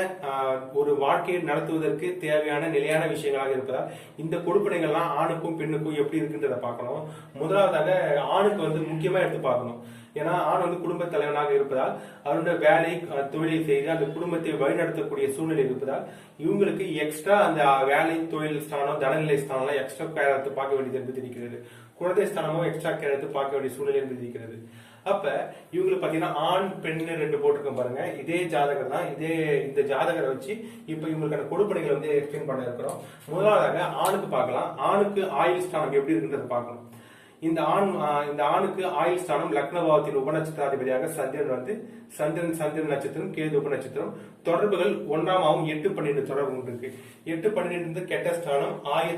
ஒரு வாழ்க்கையை நடத்துவதற்கு தேவையான நிலையான விஷயங்களாக இருப்பதால் இந்த கொடுப்பனைகள்லாம் ஆணுக்கும் பெண்ணுக்கும் எப்படி இருக்குன்றத பார்க்கணும். முதலாவதாக ஆணுக்கு முக்கியமா எடுத்து பார்க்கணும். ஏன்னா ஆண் குடும்ப தலைவனாக இருப்பதால் அவருடைய வேலை தொழிலை செய்து அந்த குடும்பத்தை வழிநடத்தக்கூடிய சூழ்நிலை இருப்பதால் இவங்களுக்கு எக்ஸ்ட்ரா அந்த வேலை தொழில் ஸ்தானம் தனநிலை ஸ்தானம் எக்ஸ்ட்ரா கேர் எடுத்து பார்க்க வேண்டியது என்பது இருக்கிறது. குழந்தை ஸ்தானமும் எக்ஸ்ட்ரா கேர் எடுத்து பார்க்க வேண்டிய சூழ்நிலை என்பது இருக்கிறது. அப்ப இவங்களுக்கு பாத்தீங்கன்னா ஆண் பெண் 2 போட்டிருக்கோம் பாருங்க. இதே ஜாதகர் தான், இந்த ஜாதகரை வச்சு இப்ப இவங்களுக்கான கொடுப்பனைகளை எக்ஸ்பிளைன் பண்ண இருக்கிறோம். முதலாவதாக ஆணுக்கு பார்க்கலாம். ஆணுக்கு ஆயுள் ஸ்தானம் எப்படி இருக்குன்றத பார்க்கணும். இந்த ஆணுக்கு ஆயுள் ஸ்தானம் லக்னபாவத்தின் உபநட்சத்திராதிபதியாக சந்திரன் நட்சத்திரம், கேது உபநட்சத்திரம். தொடர்புகள் 1ஆம் பாவம் 8, 12 தொடர்பு இருக்கு. 8, 12 கெட்ட ஸ்தானம்.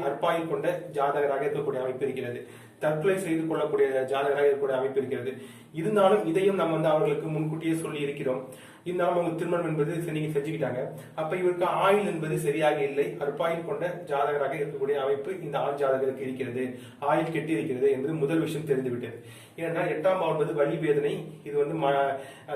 அற்பாயுள் கொண்ட ஜாதகராக இருக்கக்கூடிய அமைப்பு இருக்கிறது. தற்கொலை செய்து கொள்ளக்கூடிய ஜாதகராக இருக்கக்கூடிய அமைப்பு இருக்கிறது. இருந்தாலும் இதையும் நம்ம அவர்களுக்கு முன்கூட்டியே சொல்லி இருக்கிறோம். இருந்தாலும் அவங்க திருமணம் என்பது நீங்க செஞ்சுக்கிட்டாங்க. அப்ப இவருக்கு ஆயுள் என்பது சரியாக இல்லை. அற்பாயுள் கொண்ட ஜாதகராக இருக்கக்கூடிய அமைப்பு இந்த ஆண் ஜாதகருக்கு இருக்கிறது. ஆயுள் கெட்டி இருக்கிறது என்பது முதல் விஷயம் தெரிந்துவிட்டது. ஏனென்றால் 8ஆம் பாவம் என்பது வலி வேதனை, இது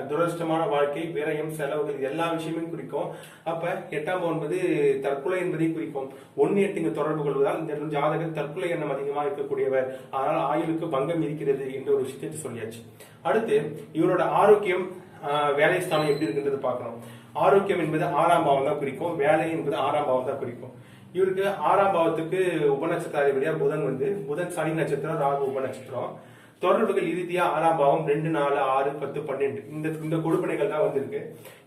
துரதிருஷ்டமான வாழ்க்கை, விரயம், செலவுகள் எல்லா விஷயமும் குறிக்கும். அப்ப 8ஆம் பாவம் என்பது தற்கொலை என்பதை குறிக்கும். 1, 8 இங்கு தொடர்பு கொள்வதால் இந்த ஜாதகர் தற்கொலை எண்ணம் அதிகமாக இருக்கக்கூடியவர், ஆனால் ஆயுளுக்கு பங்கம் இருக்கிறது என்ற ஒரு விஷயத்தை சொல்லியாச்சு. அடுத்து இவரோட ஆரோக்கியம், வேலை ஸ்தானம் எப்படி இருக்குன்றது பார்க்கணும். ஆரோக்கியம் என்பது 6ஆம் பாவம் தான் குறிக்கும், வேலை என்பது 6ஆம் பாவம் தான் குறிக்கும். இவருக்கு 6ஆம் பாவத்துக்கு உபநட்சத்திராதிபதியா புதன் சனி நட்சத்திரம், ராகு உபநட்சத்திரம். தொடர்புகள் இறுதியா 6ஆம் பாவம் 2, 4, 6, 10, 12 இந்த கொடுப்பனைகள் தான் வந்திருக்கு.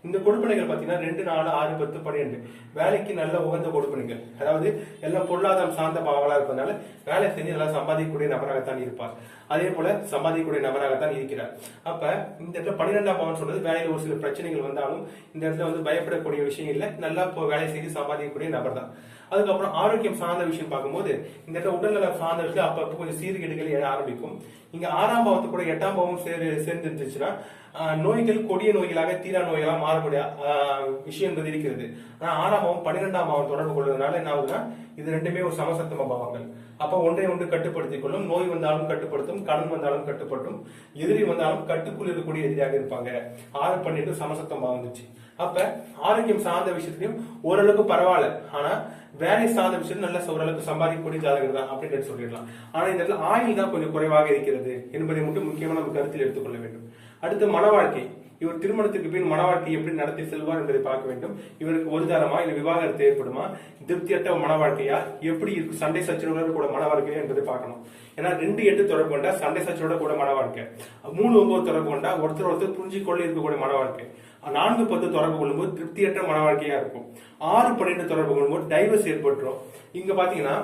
இந்த கொடுப்பனைகள் பாத்தீங்கன்னா 2, 4, 6, 10, 12 வேலைக்கு நல்ல உகந்த கொடுப்பனைகள். அதாவது எல்லாம் பொருளாதாரம் சார்ந்த பாவங்களா இருப்பதனால வேலை செஞ்சு நல்லா சம்பாதிக்கக்கூடிய நபராகத்தான் இருப்பார். அதே போல சம்பாதிக்கக்கூடிய நபராகத்தான் இருக்கிறார். அப்ப இந்த இடத்துல 12ஆம் பாவம் சொல்றது வேலையில ஒரு சில பிரச்சனைகள் வந்தாலும் இந்த இடத்துல வந்து பயப்படக்கூடிய விஷயம் இல்ல, நல்லா வேலை செய்து சம்பாதிக்கக்கூடிய நபர் தான். அதுக்கப்புறம் ஆரோக்கியம் சார்ந்த விஷயம் பார்க்கும்போது இந்த இடத்துல உடல்நல சார்ந்த விஷயம் அப்பப்போ கொஞ்சம் சீர்கேடுகள் எழ ஆரம்பிக்கும். இங்க 6ஆம் பாவத்து கூட 8ஆம் பாவம் சேர்ந்து இருந்துச்சுன்னா நோய்கள் கொடிய நோய்களாக தீரா நோய்களாக மாறக்கூடிய விஷயம் என்பது இருக்கிறது. ஆனா 6ஆம் பாவம் 12ஆம் பாவம் தொடர்பு கொள்வதனால என்ன ஆகுதுன்னா இது ரெண்டுமே ஒரு சமசப்தம பாவங்கள். அப்ப ஒன்றை ஒன்று கட்டுப்படுத்திக் கொள்ளும். நோய் வந்தாலும் கட்டுப்படுத்தும், கடன் வந்தாலும் கட்டுப்படுத்தும், எதிரி வந்தாலும் கட்டுக்குள் இருக்கக்கூடிய எதிரியாக இருப்பாங்க. 6, 12 சமசப்தமா வந்துச்சு. அப்ப ஆரோக்கியம் சார்ந்த விஷயத்திலையும் ஓரளவுக்கு பரவாயில்ல, ஆனா வேலை சார்ந்த விஷயம் நல்ல ஓரளவுக்கு சம்பாதிக்கக்கூடிய ஜாதகம் தான் அப்படின்னு சொல்லிடலாம். ஆனா இந்த இடத்துல ஆயுள் தான் கொஞ்சம் குறைவாக இருக்கிறது என்பதை மட்டும் முக்கியமா நம்ம கருத்தில் எடுத்துக்கொள்ள வேண்டும். அடுத்து மன வாழ்க்கை. இவர் திருமணத்துக்கு பின் மன வாழ்க்கை எப்படி நடத்தி செல்வார் என்பதை பார்க்க வேண்டும். இவருக்கு ஒரு தரமா இல்ல விவாகரத்து ஏற்படுமா, திருப்தியற்ற மன வாழ்க்கையா, எப்படி இருக்கு சண்டை சச்சரவுகளோட கூட மன வாழ்க்கையா என்பதை பார்க்கணும். ஏன்னா 2, 8 தொடர்பு கொண்டா சண்டை சச்சரவோட கூட மன வாழ்க்கை, 3, 9 தொடர்பு கொண்டா ஒருத்தர் புரிஞ்சுக்கொள்ள இருக்கக்கூடிய மன வாழ்க்கை, 4, 10 தொடர்பு கொள்ளும்போது திருப்தியற்ற மன வாழ்க்கையா இருக்கும், 6, 12 தொடர்பு கொள்ளும்போது டைவர்ஸ் ஏற்பட்டுரும். இங்க பாத்தீங்கன்னா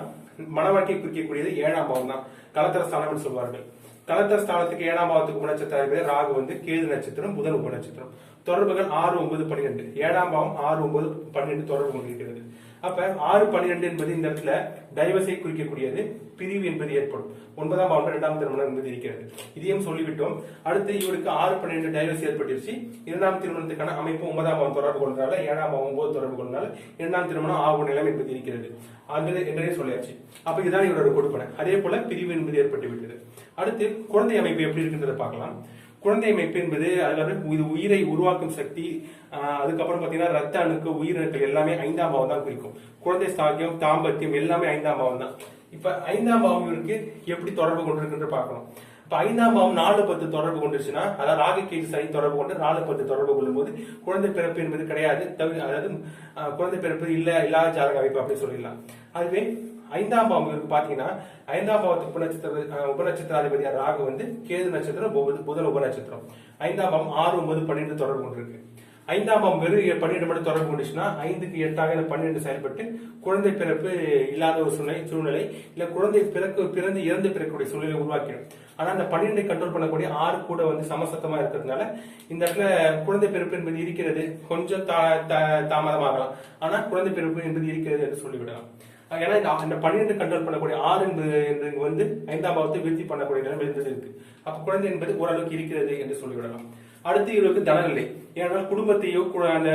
மன வாழ்க்கை குறிக்கக்கூடியது 7ஆம் பாவம் தான், கலத்தர ஸ்தானம் சொல்வார்கள். கலத்தர ஸ்தானத்துக்கு 7ஆம் பாவத்துக்கு உபநட்சத்திரம் ராகு வந்து கேது நட்சத்திரம், புதன் உபநட்சத்திரம். தொடர்புகள் 6, 9, 12. 7ஆம் பாவம் 6, 9, 12 தொடர்பு கொண்டிருக்கிறது. அப்ப 6, 12 என்பது இந்த இடத்துல டைவர்ஸை குறிக்கக்கூடியது, பிரிவு என்பது ஏற்படும். 9ஆம் பாவம் 2ஆம் திருமணம் என்பது இருக்கிறது. இதையும் சொல்லிவிட்டோம். அடுத்து இவருக்கு 6, 12 டைவர்ஸ் ஏற்பட்டுருச்சு. 2ஆம் திருமணத்துக்கான அமைப்பு 9ஆம் பாவம் தொடர்பு கொள்றதால, 7ஆம் பாவம் 9 தொடர்பு கொள்றதால 2ஆம் திருமணம் ஆகும் நிலைமை என்பது இருக்கிறது. அது என்றே சொல்லியாச்சு. அப்ப இதுதான் இவரோட கொடுப்பனை. அதே போல பிரிவு என்பது ஏற்பட்டு விட்டது. அடுத்து குழந்தை அமைப்பு எப்படி இருக்குன்றதை பார்க்கலாம். குழந்தை அமைப்பு என்பது அதாவது இது உயிரை உருவாக்கும் சக்தி. அதுக்கப்புறம் பாத்தீங்கன்னா ரத்த அணுக்கு உயிரணுக்கள் எல்லாமே 5ஆம் பாவம் தான் குறிக்கும். குழந்தை ஸ்தாக்கியம், தாம்பத்தியம் எல்லாமே 5ஆம் பாவம் தான். இப்ப 5ஆம் பாவம் இவருக்கு எப்படி தொடர்பு கொண்டிருக்குன்ற பார்க்கணும். இப்ப 5ஆம் பாவம் 4, 10 தொடர்பு கொண்டுருச்சுன்னா, அதாவது ராகு கேது சனி தொடர்பு கொண்டு 4, 10 தொடர்பு கொள்ளும் போது குழந்தை பிறப்பு என்பது கிடையாது, அதாவது குழந்தை பிறப்பு இல்லாத ஜாதக அமைப்பு அப்படி சொல்லிடலாம். அதுவே 5ஆம் பாவம் இவருக்கு பாத்தீங்கன்னா 5ஆம் பாவத்துக்கு உபநட்சத்திராதிபதியா ராகு வந்து கேது நட்சத்திரம், புதன் உபநட்சத்திரம். 5ஆம் பாவம் 6, 9, 12 தொடர்பு கொண்டிருக்கு. 5ஆம் பாவம் வெறும் 12 மட்டும் தொடர்பு கொண்டுச்சுன்னா 5க்கு 8ஆக 12 செயல்பட்டு குழந்தை பிறப்பு இல்லாத ஒரு சூழ்நிலை இல்ல குழந்தை பிறந்து இறந்து பிறக்கக்கூடிய சூழ்நிலை உருவாக்கிடும். ஆனா அந்த 12 கண்ட்ரோல் பண்ணக்கூடிய 6 கூட வந்து சமசத்தமா இருக்கிறதுனால இந்த இடத்துல குழந்தை பிறப்பு என்பது இருக்கிறது, கொஞ்சம் தாமதமாகலாம், ஆனா குழந்தை பிறப்பு என்பது இருக்கிறது என்று சொல்லிவிடலாம். ஏன்னா இந்த 12 கண்ட்ரோல் பண்ணக்கூடிய 6 என்பது வந்து 5ஆம் பாவத்தை விருத்தி பண்ணக்கூடிய நிலைமை இருக்கு. அப்ப குழந்தை என்பது ஓரளவுக்கு இருக்கிறது என்று சொல்லிவிடலாம். அடுத்து இவருக்கு தனநிலை. ஏனால் குடும்பத்தையோ அந்த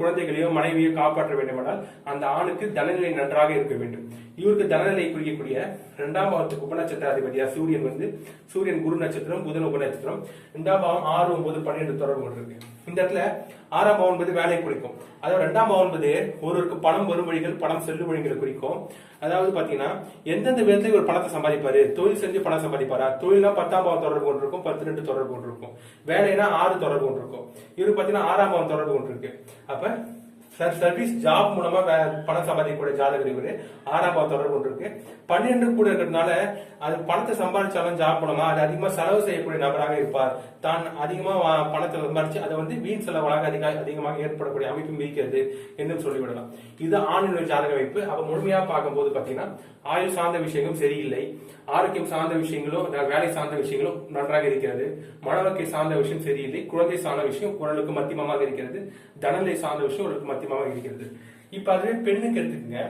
குழந்தைகளையோ மனைவியோ காப்பாற்ற வேண்டுமானால் அந்த ஆணுக்கு தனநிலை நன்றாக இருக்க வேண்டும். இவருக்கு தனநிலை குறிக்கக்கூடிய 2ஆம் பாவத்துக்கு உபநட்சத்திராதிபதியா சூரியன் வந்து சூரியன் குரு நட்சத்திரம், புதன் உபநட்சத்திரம். 2ஆம் பாவம் 6, 9, 12 தொடர்பு கொண்டிருக்கு. இந்த இடத்துல 6ஆம் பாவம் என்பது வேலை குறிக்கும். அதாவது 2ஆம் பாவம் என்பது ஒருவருக்கு பணம் வரும் வழிகள், பணம் செல்லும் வழிகளை குறிக்கும். அதாவது பாத்தீங்கன்னா எந்தெந்த விதத்துல இவர் பணத்தை சம்பாதிப்பாரு, தொழில் செஞ்சு பணம் சம்பாதிப்பாரா, தொழில்னா 10ஆம் பாவம் தொடர்பு கொண்டிருக்கும், 12 தொடர்பு கொண்டிருக்கும், வேலைனா 6 தொடர்பு கொண்டிருக்கும். இவருக்கு பாத்தீங்கன்னா 6ஆம் பாவம் தொடர்பு கொண்டிருக்கு. அப்ப சர்வீஸ் ஜாப் மூலமா பணம் சம்பாதிக்கக்கூடிய ஜாதகர் இவரு 6ஆம் பாவம் தொடர்பு கொண்டிருக்கு. 12 கூட இருக்கிறதுனால அது பணத்தை சம்பாதிச்சாலும் ஜாப் மூலமா அது அதிகமா செலவு செய்யக்கூடிய நபராக இருப்பார். தான் அதிகமா பணத்தை சம்பாதிச்சு அதை வந்து வீண் செலவாக அதிகமாக ஏற்படக்கூடிய அமைப்பும் இருக்கிறது என்று சொல்லிவிடலாம். இது ஆணினுடைய ஜாதக அமைப்பு. அப்ப முழுமையா பார்க்கும் போது பாத்தீங்கன்னா ஆயுள் சார்ந்த விஷயங்களும் சரியில்லை, ஆரோக்கியம் சார்ந்த விஷயங்களும் வேலை சார்ந்த விஷயங்களும் நன்றாக இருக்கிறது, மனவழ்க்கை சார்ந்த விஷயம் சரியில்லை, குழந்தை சார்ந்த விஷயம் ஓரளவுக்கு மத்தியமாக இருக்கிறது, தனநிலை சார்ந்த விஷயம் ஓரளவுக்கு மத்தியமாக இருக்கிறது. இப்ப அதுவே பெண்ணுக்கு எடுத்துக்கங்க,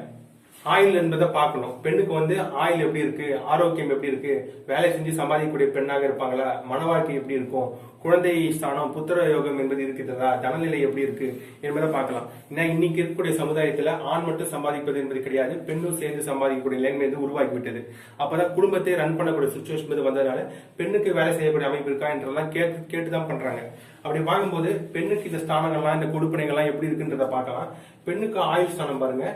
ஆயில் என்பதை பார்க்கணும். பெண்ணுக்கு வந்து ஆயில் எப்படி இருக்கு, ஆரோக்கியம் எப்படி இருக்கு, வேலை செஞ்சு சம்பாதிக்கக்கூடிய பெண்ணாக இருப்பாங்களா, மன வாழ்க்கை எப்படி இருக்கும், குழந்தை ஸ்தானம் புத்திர யோகம் என்பது இருக்கிறதா, தனநிலை எப்படி இருக்கு என்பதை பார்க்கலாம். ஏன்னா இன்னைக்கு இருக்கக்கூடிய சமுதாயத்துல ஆண் மட்டும் சம்பாதிப்பது என்பது கிடையாது, பெண்ணும் சேர்ந்து சம்பாதிக்கக்கூடிய நிலைமை உருவாக்கிவிட்டது. அப்பதான் குடும்பத்தை ரன் பண்ணக்கூடிய சுச்சுவேஷன் வந்ததுனால பெண்ணுக்கு வேலை செய்யக்கூடிய அமைப்பு இருக்கா என்றெல்லாம் கேட்டுதான் பண்றாங்க. அப்படி பார்க்கும்போது பெண்ணுக்கு இந்த ஸ்தானங்கள்லாம் இந்த கொடுப்பனைகள்லாம் எப்படி இருக்குன்றத பார்க்கலாம். பெண்ணுக்கு ஆயுள் ஸ்தானம் பாருங்க,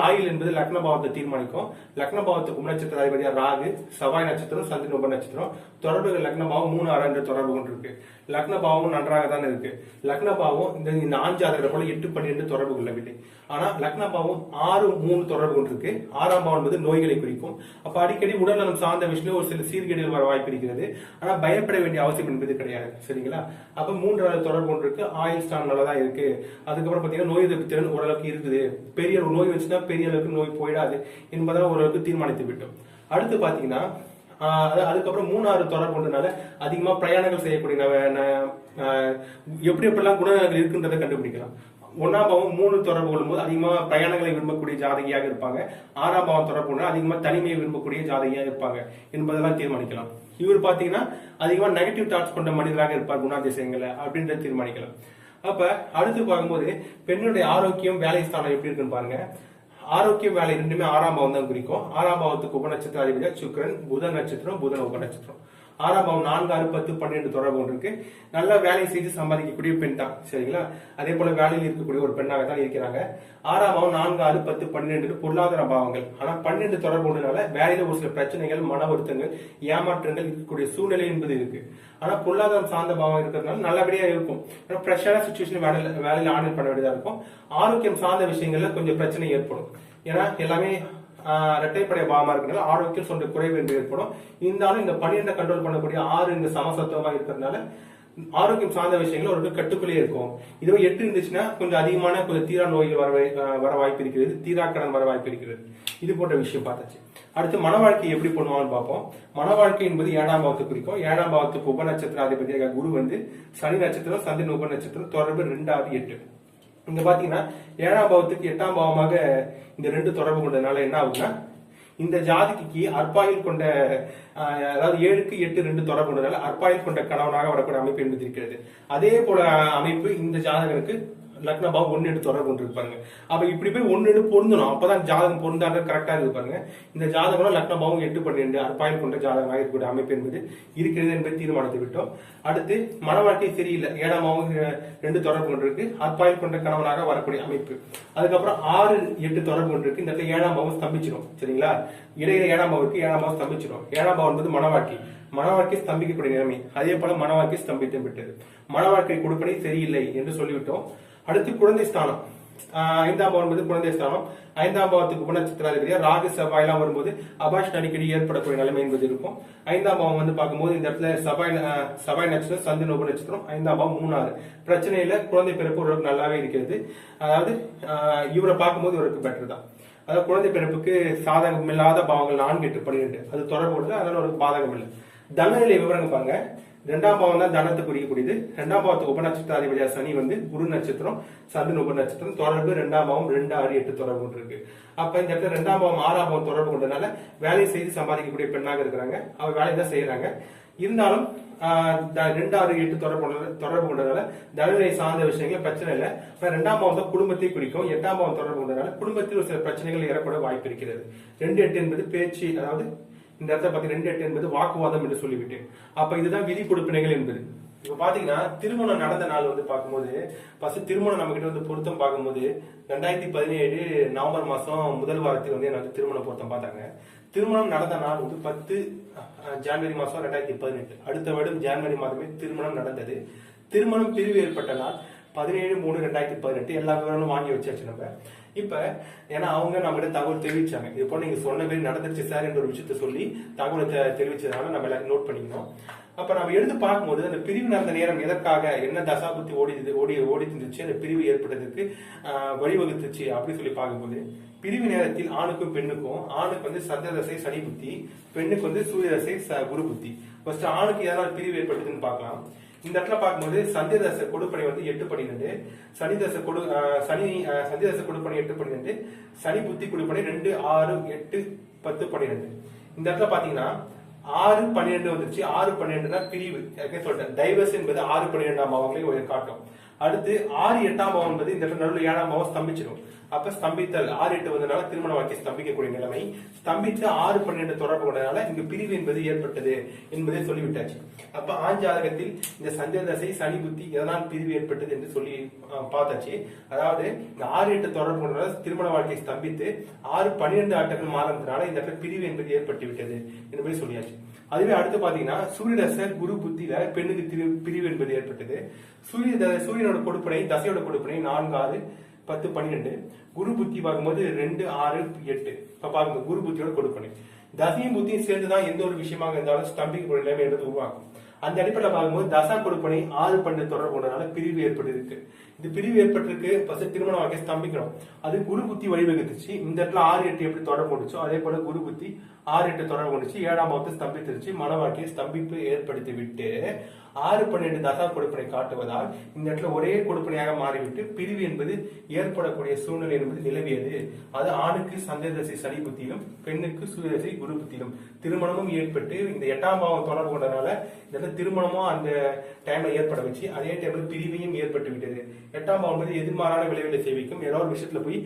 ஆயுள் ஆயில் என்பது லக்ன பாவத்தை தீர்மானிக்கும். லக்ன பாவத்துக்கு உபநட்சத்திர அதிபதியா ராகு, செவ்வாய் நட்சத்திரம், சந்திரன் உபநட்சத்திரம். தொடர்புகள் லக்ன பாவம் 3, 6 என்ற தொடர்பு கொண்டு இருக்கு. லக்ன பாவம் நன்றாக தான் இருக்கு. லக்ன பாவம் இந்த ஆண் ஜாதகரை போல 8, 12 தொடர்பு கொள்ளவில்லை. ஆனா லக்ன பாவம் 6, 3 தொடர்பு கொண்டிருக்கு. 6ஆம் பாவம் என்பது நோய்களை குறிக்கும். அப்ப அடிக்கடி உடல்நலம் சார்ந்த விஷயம் ஒரு சில சீர்கேடுகள் வர வாய்ப்பு இருக்கிறது. ஆனா பயப்பட வேண்டிய அவசியம் என்பது கிடையாது. சரிங்களா? அப்ப 3 தொடர்பு கொண்டு இருக்கு. ஆயில் ஸ்டான் நல்லதான் இருக்கு. அதுக்கப்புறம் பாத்தீங்கன்னா நோய் எதிர்ப்பு திறன் ஓரளவுக்கு இருக்குது. பெரிய நோய் வச்சுன்னா பெரிய அளவுக்கு நோய் போயிடாது என்பதால் ஓரளவுக்கு தீர்மானித்து விட்டோம். அடுத்து பாத்தீங்கன்னா அதுக்கப்புறம் 3, 6 தொடர்பு கொண்டனால அதிகமா பிரயாணங்கள் செய்யக்கூடிய எப்படி எப்படிலாம் குணநலங்கள் இருக்குன்றதை கண்டுபிடிக்கலாம். 1ஆம் பாவம் 3 தொடர்பு கொள்ளும் போது அதிகமா பிரயாணங்களை விரும்பக்கூடிய ஜாதகியாக இருப்பாங்க. 6ஆம் பாவம் தொடர்பு கொண்டு அதிகமா தனிமையை விரும்பக்கூடிய ஜாதகியாக இருப்பாங்க என்பதெல்லாம் தீர்மானிக்கலாம். இவர் பாத்தீங்கன்னா அதிகமா நெகட்டிவ் தாட்ஸ் கொண்ட மனிதராக இருப்பார் குணாதிசயங்களை அப்படின்றத தீர்மானிக்கலாம். அப்ப அடுத்து பார்க்கும்போது பெண்ணுடைய ஆரோக்கியம், வேலை ஸ்தானம் எப்படி இருக்குன்னு பாருங்க. ஆரோக்கியம், வேலை ரெண்டுமே 6ஆம் பாவம் தான் குறிக்கும். 6ஆம் பாவத்துக்கு உபநட்சத்திர அதிபதியா சுக்கிரன், புதன் நட்சத்திரம், புதன் உபநட்சத்திரம். 6ஆம் பாவம் 4, 6, 10, 12 தொடர்பு கொண்டு இருக்கு. நல்லா வேலை செய்து சம்பாதிக்கக்கூடிய பெண் தான். சரிங்களா? அதே போல வேலையில் இருக்கக்கூடிய ஒரு பெண்ணாக தான் இருக்கிறாங்க. 6ஆம் பாவம் 4, 6, 10, 12 பொருளாதார பாவங்கள். ஆனா 12 தொடர்பு கொண்டனால வேலையில ஒரு சில பிரச்சனைகள், மன வருத்தங்கள், ஏமாற்றங்கள் இருக்கக்கூடிய சூழ்நிலை என்பது இருக்கு. ஆனா பொருளாதாரம் சார்ந்த பாவம் இருக்கிறதுனால நல்லபடியா இருக்கும். பிரஷரான சுச்சுவேஷன் வேலையில ஹேண்டில் பண்ண வேண்டியதா இருக்கும். ஆரோக்கியம் சார்ந்த விஷயங்கள்ல கொஞ்சம் பிரச்சனை ஏற்படும். ஏன்னா எல்லாமே இரட்டைப்படை பாவமா இருக்கிறதுனால ஆரோக்கியம் சொல்ற குறைவு என்று ஏற்படும். இருந்தாலும் இந்த 12 கண்ட்ரோல் பண்ணக்கூடிய 6 இந்த சமசத்துவமா இருக்கிறதுனால ஆரோக்கியம் சார்ந்த விஷயங்கள் ஒரு கட்டுக்குள்ளே இருக்கும். இதுவே 8 இருந்துச்சுன்னா கொஞ்சம் அதிகமான கொஞ்சம் தீரா நோய்கள் வர வாய்ப்பு இருக்கிறது, தீரா கடன் வர வாய்ப்பு இருக்கிறது. இது போன்ற விஷயம் பார்த்தாச்சு. அடுத்து மன வாழ்க்கை எப்படி பண்ணுவான்னு பார்ப்போம். மன வாழ்க்கை என்பது 7ஆம் பாவத்தை குறிக்கும். 7ஆம் பாவத்துக்கு உபநட்சத்திர அதிபதியாக குரு வந்து சனி நட்சத்திரம், சந்திரன் உபநட்சத்திரம், தொடர்பு 2, 6, 8. இங்க பாத்தீங்கன்னா 7ஆம் பாவத்துக்கு 8ஆம் பாவமாக இந்த 2 தொடர்பு கொண்டதுனால என்ன ஆகுதுன்னா, இந்த ஜாதிக்கு அற்பாயில் கொண்ட அதாவது 7க்கு 8 2 தொடர்பு கொண்டதால அற்பாயில் கொண்ட கணவனாக வரக்கூடிய அமைப்பு என்பது இருக்கிறது. அதே போல அமைப்பு இந்த ஜாதகருக்கு லக்ன பாவம் 1, 8 தொடர்பு கொண்டு இருப்பாங்க. அப்ப இப்படி போய் 1, 8 பொருந்தணும். அப்பதான் ஜாதகம் பொருந்தாங்க கரெக்டா இருக்கு பாருங்க. இந்த ஜாதகம் லக்ன பாவம் 8, 12 அற்பாயில் கொண்ட ஜாதகமாக இருக்கக்கூடிய அமைப்பு என்பது இருக்கிறது என்பதை தீர்மானித்து விட்டோம். அடுத்து மன வாழ்க்கை சரியில்லை. 7ஆம் பாவம் 2 தொடர்பு கொண்டு இருக்கு. அற்பாயில் கொண்ட கணவனாக வரக்கூடிய அமைப்பு. அதுக்கப்புறம் 6, 8 தொடர்பு கொண்டு இருக்கு. இந்த 7ஆம் பாவம் ஸ்தம்பிச்சிடும். சரிங்களா? இடையில 7ஆம் பாவம் 7ஆம் பாவம் ஸ்தம்பிச்சிடும். 7ஆம் பாவம் என்பது மன வாழ்க்கை ஸ்தம்பிக்கக்கூடிய நிலைமை. அதே போல மன வாழ்க்கை ஸ்தம்பித்து விட்டது. மன வாழ்க்கை கொடுப்பனை சரியில்லை என்று சொல்லிவிட்டோம். அடுத்து குழந்தை ஸ்தானம். 5ஆம் பாவம் என்பது குழந்தை ஸ்தானம். 5ஆம் பாவத்துக்கு உபநட்சத்திர ராகு, செவ்வாய் எல்லாம் வரும்போது அபாஷன் அடிக்கடி ஏற்படக்கூடிய நிலைமை என்பது இருக்கும். 5ஆம் பாவம் வந்து பார்க்கும்போது இந்த இடத்துல செவ்வாய் நட்சத்திரம், சந்திரன் உபநட்சத்திரம். 5ஆம் பாவம் 3, 6 பிரச்சனையில குழந்தை பிறப்பு ஒரு நல்லாவே இருக்கிறது. அதாவது இவரை பார்க்கும்போது இவருக்கு பெட்டர் தான். அதாவது குழந்தை பிறப்புக்கு சாதகம் இல்லாத பாவங்கள் 4, 8, 12 அது தொடர்பு கொடுத்து அதனால ஒரு பாதகம் இல்லை. தனநிலை விவரங்கள் பாருங்க. 2ஆம் பாவம் தான் தனத்தை குறிக்கக்கூடியது. 2ஆம் பாவத்துக்கு உபநட்சத்திர அதிபதியா சனி வந்து குரு நட்சத்திரம், சந்திரன் உபநட்சத்திரம், தொடர்பு 2ஆம் பாவம் 2, 6, 8 தொடர்பு கொண்டு இருக்கு. அப்ப இந்த இடத்துல 2ஆம் பாவம் 6ஆம் பாவம் தொடர்பு கொண்டனால வேலை செய்து சம்பாதிக்கக்கூடிய பெண்ணாக இருக்கிறாங்க. அவங்க வேலை தான் செய்யறாங்க. இருந்தாலும் 2, 6, 8 தொடர்பு கொண்டதால தனநிலை சார்ந்த விஷயங்கள் பிரச்சனை இல்லை. 2ஆம் பாவம் தான் குடும்பத்தை குறிக்கும். 8ஆம் பாவம் தொடர்பு கொண்டதால குடும்பத்தில் ஒரு சில பிரச்சனைகள் ஏற்பட வாய்ப்பு இருக்கிறது. 2, 8 என்பது பேச்சு, அதாவது இந்த இடத்துல 2, 8 என்பது வாக்குவாதம் என்று சொல்லிவிட்டேன். அப்ப இதுதான் விதி கொடுப்பினைகள் என்பது. இப்ப பாத்தீங்கன்னா திருமணம் நடந்த நாள் வந்து பார்க்கும்போது ஃபர்ஸ்ட் திருமணம் நம்ம கிட்ட வந்து பொருத்தம் பார்க்கும்போது 2017 நவம்பர் மாசம் முதல் வாரத்தில் வந்து எனக்கு திருமண பொருத்தம் பார்த்தாங்க. திருமணம் நடந்த நாள் வந்து 10 ஜனவரி மாசம் 2018. அடுத்த வருடம் ஜனவரி மாதமே திருமணம் நடந்தது. திருமணம் பிரிவு ஏற்பட்ட நாள் 17/3/2018. எல்லா விவரங்களும் வாங்கி வச்சாச்சு நம்ம. இப்ப ஏன்னா அவங்க நம்ம கிட்ட தகவல் தெரிவிச்சாங்க. இது போல நீங்க சொன்ன மாதிரி நடந்துருச்சு சார் என்ற ஒரு விஷயத்த சொல்லி தகவலை தெரிவிச்சதுனால நம்ம எல்லாரும் நோட் பண்ணிக்கணும். அப்ப நம்ம எடுத்து பார்க்கும்போது அந்த பிரிவு நடந்த நேரம் எதற்காக, என்ன தசாபுத்தி ஓடி இருந்துச்சு, அந்த பிரிவு ஏற்பட்டதுக்கு வழிவகுத்துச்சு அப்படின்னு சொல்லி பார்க்கும்போது பிரிவு நேரத்தில் ஆணுக்கும் பெண்ணுக்கும், ஆணுக்கு வந்து சந்திர தசை சனி புத்தி, பெண்ணுக்கு வந்து சூரிய தசை குரு புத்தி. ஃபர்ஸ்ட் ஆணுக்கு ஏதாவது பிரிவு ஏற்பட்டதுன்னு பார்க்கலாம். இந்த இடத்துல பார்க்கும்போது சந்திர தசை கொடுப்பனை வந்து 8/12, சனி தசை கொடுப்பனை 8/12, சனி புத்தி கொடுப்பனை 2, 6, 8, 10, 12. இந்த இடத்துல பாத்தீங்கன்னா 6, 12 வந்துருச்சு. 6, 12 பிரிவு. சொல்லிட்டேன் டைவர்ஸ் என்பது 6, 12ஆம் பாவங்களை காட்டும். அடுத்து 6 8ஆம் பாவம் என்பது இந்த இடத்துல நடுவில் 7ஆம் பாவம் ஸ்தம்பிச்சிடும். அப்ப ஸ்தம்பித்தல் 6 8 வந்தனால திருமண வாழ்க்கை ஸ்தம்பிக்கக்கூடிய நிலைமை, ஸ்தம்பித்து 6 12 தொடர்பு கொண்டனால இங்கு பிரிவு என்பது ஏற்பட்டது என்பதை சொல்லிவிட்டாச்சு. அப்ப ஆண் ஜாதகத்தில் இந்த சந்திர தசை சனி புத்தி எதனால் பிரிவு ஏற்பட்டது என்று சொல்லி பார்த்தாச்சு. அதாவது இந்த 6 8 தொடர்பு கொண்டனால திருமண வாழ்க்கை ஸ்தம்பித்து 6 12 ஆட்டங்கள் மாறதுனால இந்த இடத்துல பிரிவு என்பது ஏற்பட்டு விட்டது என்பதை சொல்லியாச்சு. அதுவே அடுத்து பாத்தீங்கன்னா சூரியதசை குரு புத்தியில பெண்ணுக்கு பிரிவு என்பது ஏற்பட்டது. சூரியனோட கொடுப்பனை தசையோட கொடுப்பனை 4 6 10 12, குரு புத்தி பார்க்கும்போது 2 6 8. இப்ப பாருங்க குரு புத்தியோட கொடுப்பனை தசையும் புத்தியும் சேர்ந்துதான் எந்த ஒரு விஷயமாக இருந்தாலும் ஸ்தம்பிக்கக்கூடிய நிலைமை என்பது உருவாக்கும். அந்த அடிப்படையில் பார்க்கும்போது தசா கொடுப்பனை 6 12 தொடர்பு கொண்டனால பிரிவு ஏற்பட்டிருக்கு. இது பிரிவு ஏற்பட்டிருக்கு. ஃபர்ஸ்ட் திருமண வாழ்க்கை ஸ்தம்பிக்கணும். அது குரு புத்தி வழிவகுத்துச்சு. இந்த இடத்துல 6 8 எப்படி தொடர்பு கொண்டுச்சோ அதே போல குரு புத்தி 6 8 தொடர்பு கொண்டுச்சு. 7ஆம் பாவத்தை ஸ்தம்பித்திருச்சு. மன வாழ்க்கையை ஸ்தம்பிப்பு ஏற்படுத்தி விட்டு 6 12 தசா கொடுப்பனை காட்டுவதால் இந்த இடத்துல ஒரே கொடுப்பனையாக மாறிவிட்டு பிரிவு என்பது ஏற்படக்கூடிய சூழ்நிலை என்பது நிலவியது. அது ஆணுக்கு சந்திர தசை சனி புத்தியிலும் பெண்ணுக்கு சூரிய தசை குரு புத்தியிலும் திருமணமும் ஏற்பட்டு இந்த 8ஆம் பாவம் தொடர்பு கொண்டனால இந்த திருமணமும் அந்த டைம்ல ஏற்பட வச்சு அதே டைம்ல பிரிவையும் ஏற்பட்டு விட்டது. 8ஆம் பாவம் என்பது எதிர்மாறான விளைவுகளை சேவிக்கும். ஏதோ ஒரு விஷயத்துல போய்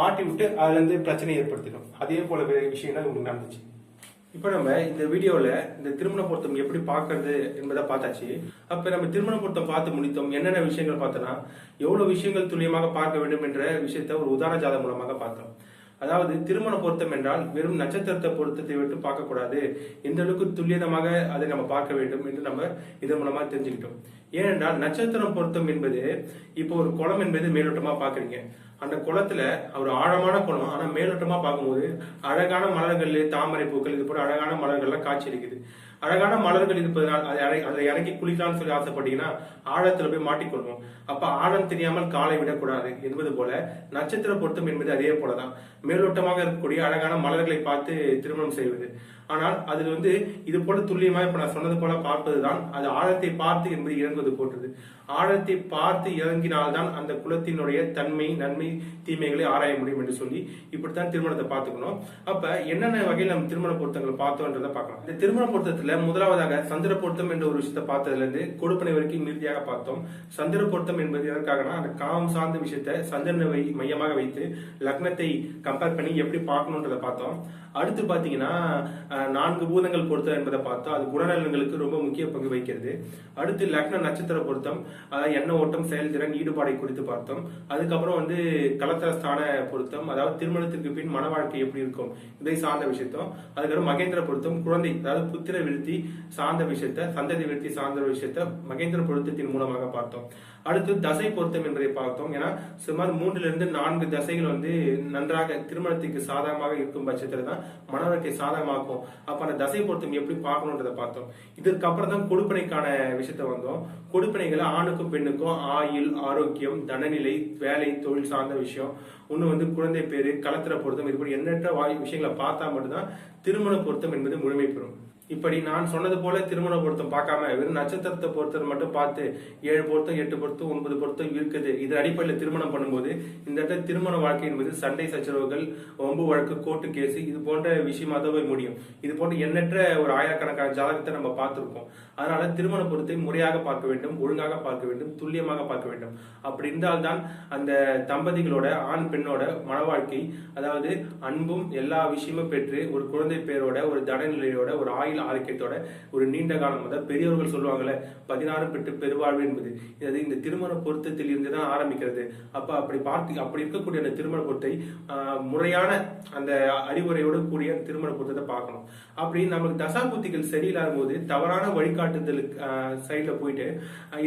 மாட்டி விட்டு அதுல இருந்து பிரச்சனை ஏற்படுத்திடும். அதே போல விஷயம் தான் உங்களுக்கு நடந்துச்சு. இப்ப நம்ம இந்த வீடியோல இந்த திருமண பொருத்தம் எப்படி பாக்குறது என்பதை பார்த்தாச்சு. அப்ப நம்ம திருமண பொருத்தம் பார்த்து முடித்தோம். என்னென்ன விஷயங்கள் பார்த்தோம்னா எவ்வளவு விஷயங்கள் துல்லியமாக பார்க்க வேண்டும் என்ற விஷயத்த ஒரு உதாரண ஜாதகம் மூலமாக பார்த்தோம். அதாவது திருமண பொருத்தம் என்றால் வெறும் நட்சத்திரத்தை பொருத்தத்தை விட்டு பார்க்க கூடாது, எந்த அளவுக்கு துல்லியமாக அதை நம்ம பார்க்க வேண்டும் என்று நம்ம இதன் மூலமா தெரிஞ்சுக்கிட்டோம். ஏனென்றால் நட்சத்திரம் பொருத்தம் என்பது இப்போ ஒரு குளம் என்பது மேலோட்டமா பாக்குறீங்க. அந்த குளத்துல ஒரு ஆழமான குளம், ஆனா மேலோட்டமா பார்க்கும்போது அழகான மலர்கள், தாமரை பூக்கள், இது போல அழகான மலர்கள்லாம் காட்சி அளிக்குது. அழகான மலர்கள் இருப்பதனால் அதை இறங்கி குளிக்கலாம்னு சொல்லி ஆசைப்பட்டீங்கன்னா ஆழத்துல போய் மாட்டிக்கொள்வோம். அப்ப ஆழம் தெரியாமல் காலை விடக்கூடாது என்பது போல நட்சத்திர பொருத்தம் என்பது அதே போலதான். மேலோட்டமாக இருக்கக்கூடிய அழகான மலர்களை பார்த்து திருமணம் செய்வது. ஆனால் அதில் இது போல துல்லியமா இப்ப நான் சொன்னது போல பார்ப்பதுதான் அது ஆழத்தை பார்த்து என்பது இறங்குவது போன்றது. ஆழத்தை பார்த்து இறங்கினால்தான் அந்த குலத்தினுடைய தன்மை நன்மை தீமைகளை ஆராய முடியும் என்று சொல்லி இப்படித்தான் திருமணத்தை பார்த்துக்கணும். அப்ப என்னென்ன வகையில் நம்ம திருமண பொருத்தங்கள் பார்த்தோம்ன்றதை பார்க்கலாம். இந்த திருமண பொருத்தத்துல முதலாவதாக சந்திர பொருத்தம் என்ற ஒரு விஷயத்தை பார்த்ததுல இருந்து கொடுப்பனை வரைக்கும் இறுதியாக பார்த்தோம். சந்திர பொருத்தம் என்பது எதற்காகனா அந்த காமம் சார்ந்த விஷயத்தை சந்திரனை மையமாக வைத்து லக்னத்தை கம்பேர் பண்ணி எப்படி பார்க்கணும்ன்றதை பார்த்தோம். அடுத்து பாத்தீங்கன்னா 4 பூதங்கள் பொருத்தம் என்பதை பார்த்தோம். அது குணநலன்களுக்கு ரொம்ப முக்கிய பங்கு வகிக்கிறது. அடுத்து லக்ன நட்சத்திர பொருத்தம், அதாவது எண்ண ஓட்டம், செயல்திறன், ஈடுபாடை குறித்து பார்த்தோம். அதுக்கப்புறம் கலத்திர ஸ்தான பொருத்தம், அதாவது திருமணத்திற்கு பின் மன வாழ்க்கை எப்படி இருக்கும் இதை சார்ந்த விஷயத்தோம். அதுக்கப்புறம் மகேந்திர பொருத்தம், குழந்தை அதாவது புத்திர விருத்தி சார்ந்த விஷயத்த, சந்ததி விருத்தி சார்ந்த விஷயத்த மகேந்திர பொருத்தத்தின் மூலமாக பார்த்தோம். அடுத்து தசை பொருத்தம் என்பதை பார்த்தோம். ஏன்னா சுமார் 3 to 4 தசைகள் நன்றாக திருமணத்துக்கு சாதகமாக இருக்கும் பட்சத்துல தான் மன வாழ்க்கை சாதகமாக்கும். அப்ப அந்த தசை பொருத்தம் எப்படி பார்க்கணும்ன்றதை பார்த்தோம். இதற்கு அப்புறம் தான் கொடுப்பனைக்கான விஷயத்த வந்தோம். கொடுப்பனைகளை ஆணுக்கும் பெண்ணுக்கும் ஆயுள், ஆரோக்கியம், தனநிலை, வேலை, தொழில் சார்ந்த விஷயம், இன்னும் குழந்தை பேரு, கலத்திர பொருத்தம், இதுபடி எண்ணற்ற விஷயங்களை பார்த்தா மட்டும்தான் திருமண பொருத்தம் என்பது முழுமை பெறும். இப்படி நான் சொன்னது போல திருமண பொருத்தம் பார்க்காம வெறும் நட்சத்திரத்தை பொருத்தம் மட்டும் பார்த்து 7 பொருத்தம் 8 பொருத்தம் 9 பொருத்தம் இருக்குது, இது அடிப்படையில் திருமணம் பண்ணும்போது இந்த இடத்துல திருமண வாழ்க்கை என்பது சண்டை சச்சரவுகள், வம்பு வழக்கு, கோர்ட்டு கேஸ், இது போன்ற விஷயமா தான் போய் முடியும். இது போன்ற எண்ணற்ற ஒரு ஆயிரக்கணக்கான ஜாதகத்தை நம்ம பார்த்திருக்கோம். அதனால திருமண பொருத்தை முறையாக பார்க்க வேண்டும், ஒழுங்காக பார்க்க வேண்டும், துல்லியமாக பார்க்க வேண்டும். அப்படி இருந்தால்தான் அந்த தம்பதிகளோட ஆண் பெண்ணோட மன வாழ்க்கை, அதாவது அன்பும் எல்லா விஷயமும் பெற்று ஒரு குழந்தை பேரோட, ஒரு தடநிலையோட, ஒரு ஆயுள் ஆரோக்கியத்தோட ஒரு நீண்ட காலம், அதாவது பெரியவர்கள் சொல்லுவாங்கல்ல 16 பெற்று பெருவாழ்வு என்பது, இது இந்த திருமண பொருத்தத்தில் இருந்துதான் ஆரம்பிக்கிறது. அப்ப அப்படி இருக்கக்கூடிய அந்த திருமண பொருத்தை முறையான அந்த அறிவுரையோடு கூடிய திருமண பொருத்தத்தை பார்க்கணும். அப்படி நமக்கு தசாபுத்திகள் சரியில்லாத போது தவறான வழிகாட்டுதலுக்கு சைட்ல போயிட்டு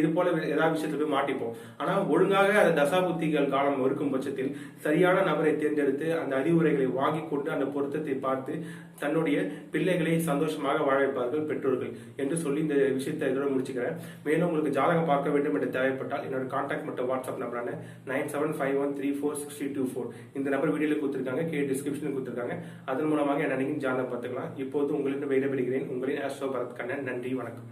இது போல ஏதாவது விஷயத்துல போய் மாட்டிப்போம். ஆனா ஒழுங்காக அந்த தசாபுத்திகள் காலம் இருக்கும் பட்சத்தில் சரியான நபரை தேர்ந்தெடுத்து அந்த அறிவுரைகளை வாங்கி கொண்டு அந்த பொருத்தத்தை பார்த்து தன்னுடைய பிள்ளைகளை சந்தோஷமாக வாழ வைப்பார்கள் பெற்றோர்கள் என்று சொல்லி இந்த விஷயத்தை இதோட முடிச்சுக்கிறேன். மேலும் உங்களுக்கு ஜாதகம் பார்க்க வேண்டும் என்று தேவைப்பட்டால் என்னோட கான்டாக்ட் மற்றும் வாட்ஸ்அப் நம்பரான 9751346024 இந்த நம்பர் வீடியோல கொடுத்திருக்காங்க, டிஸ்கிரிப்ஷன்ல கொடுத்திருக்காங்க. அதன் மூலமாக என்ன ஜாதகம் பார்த்துக்கலாம். இப்போது உங்களிடம் விடைபெறுகிறேன். உங்களின் ஆஸ்ட்ரோ பரத் கண்ணன். நன்றி, வணக்கம்.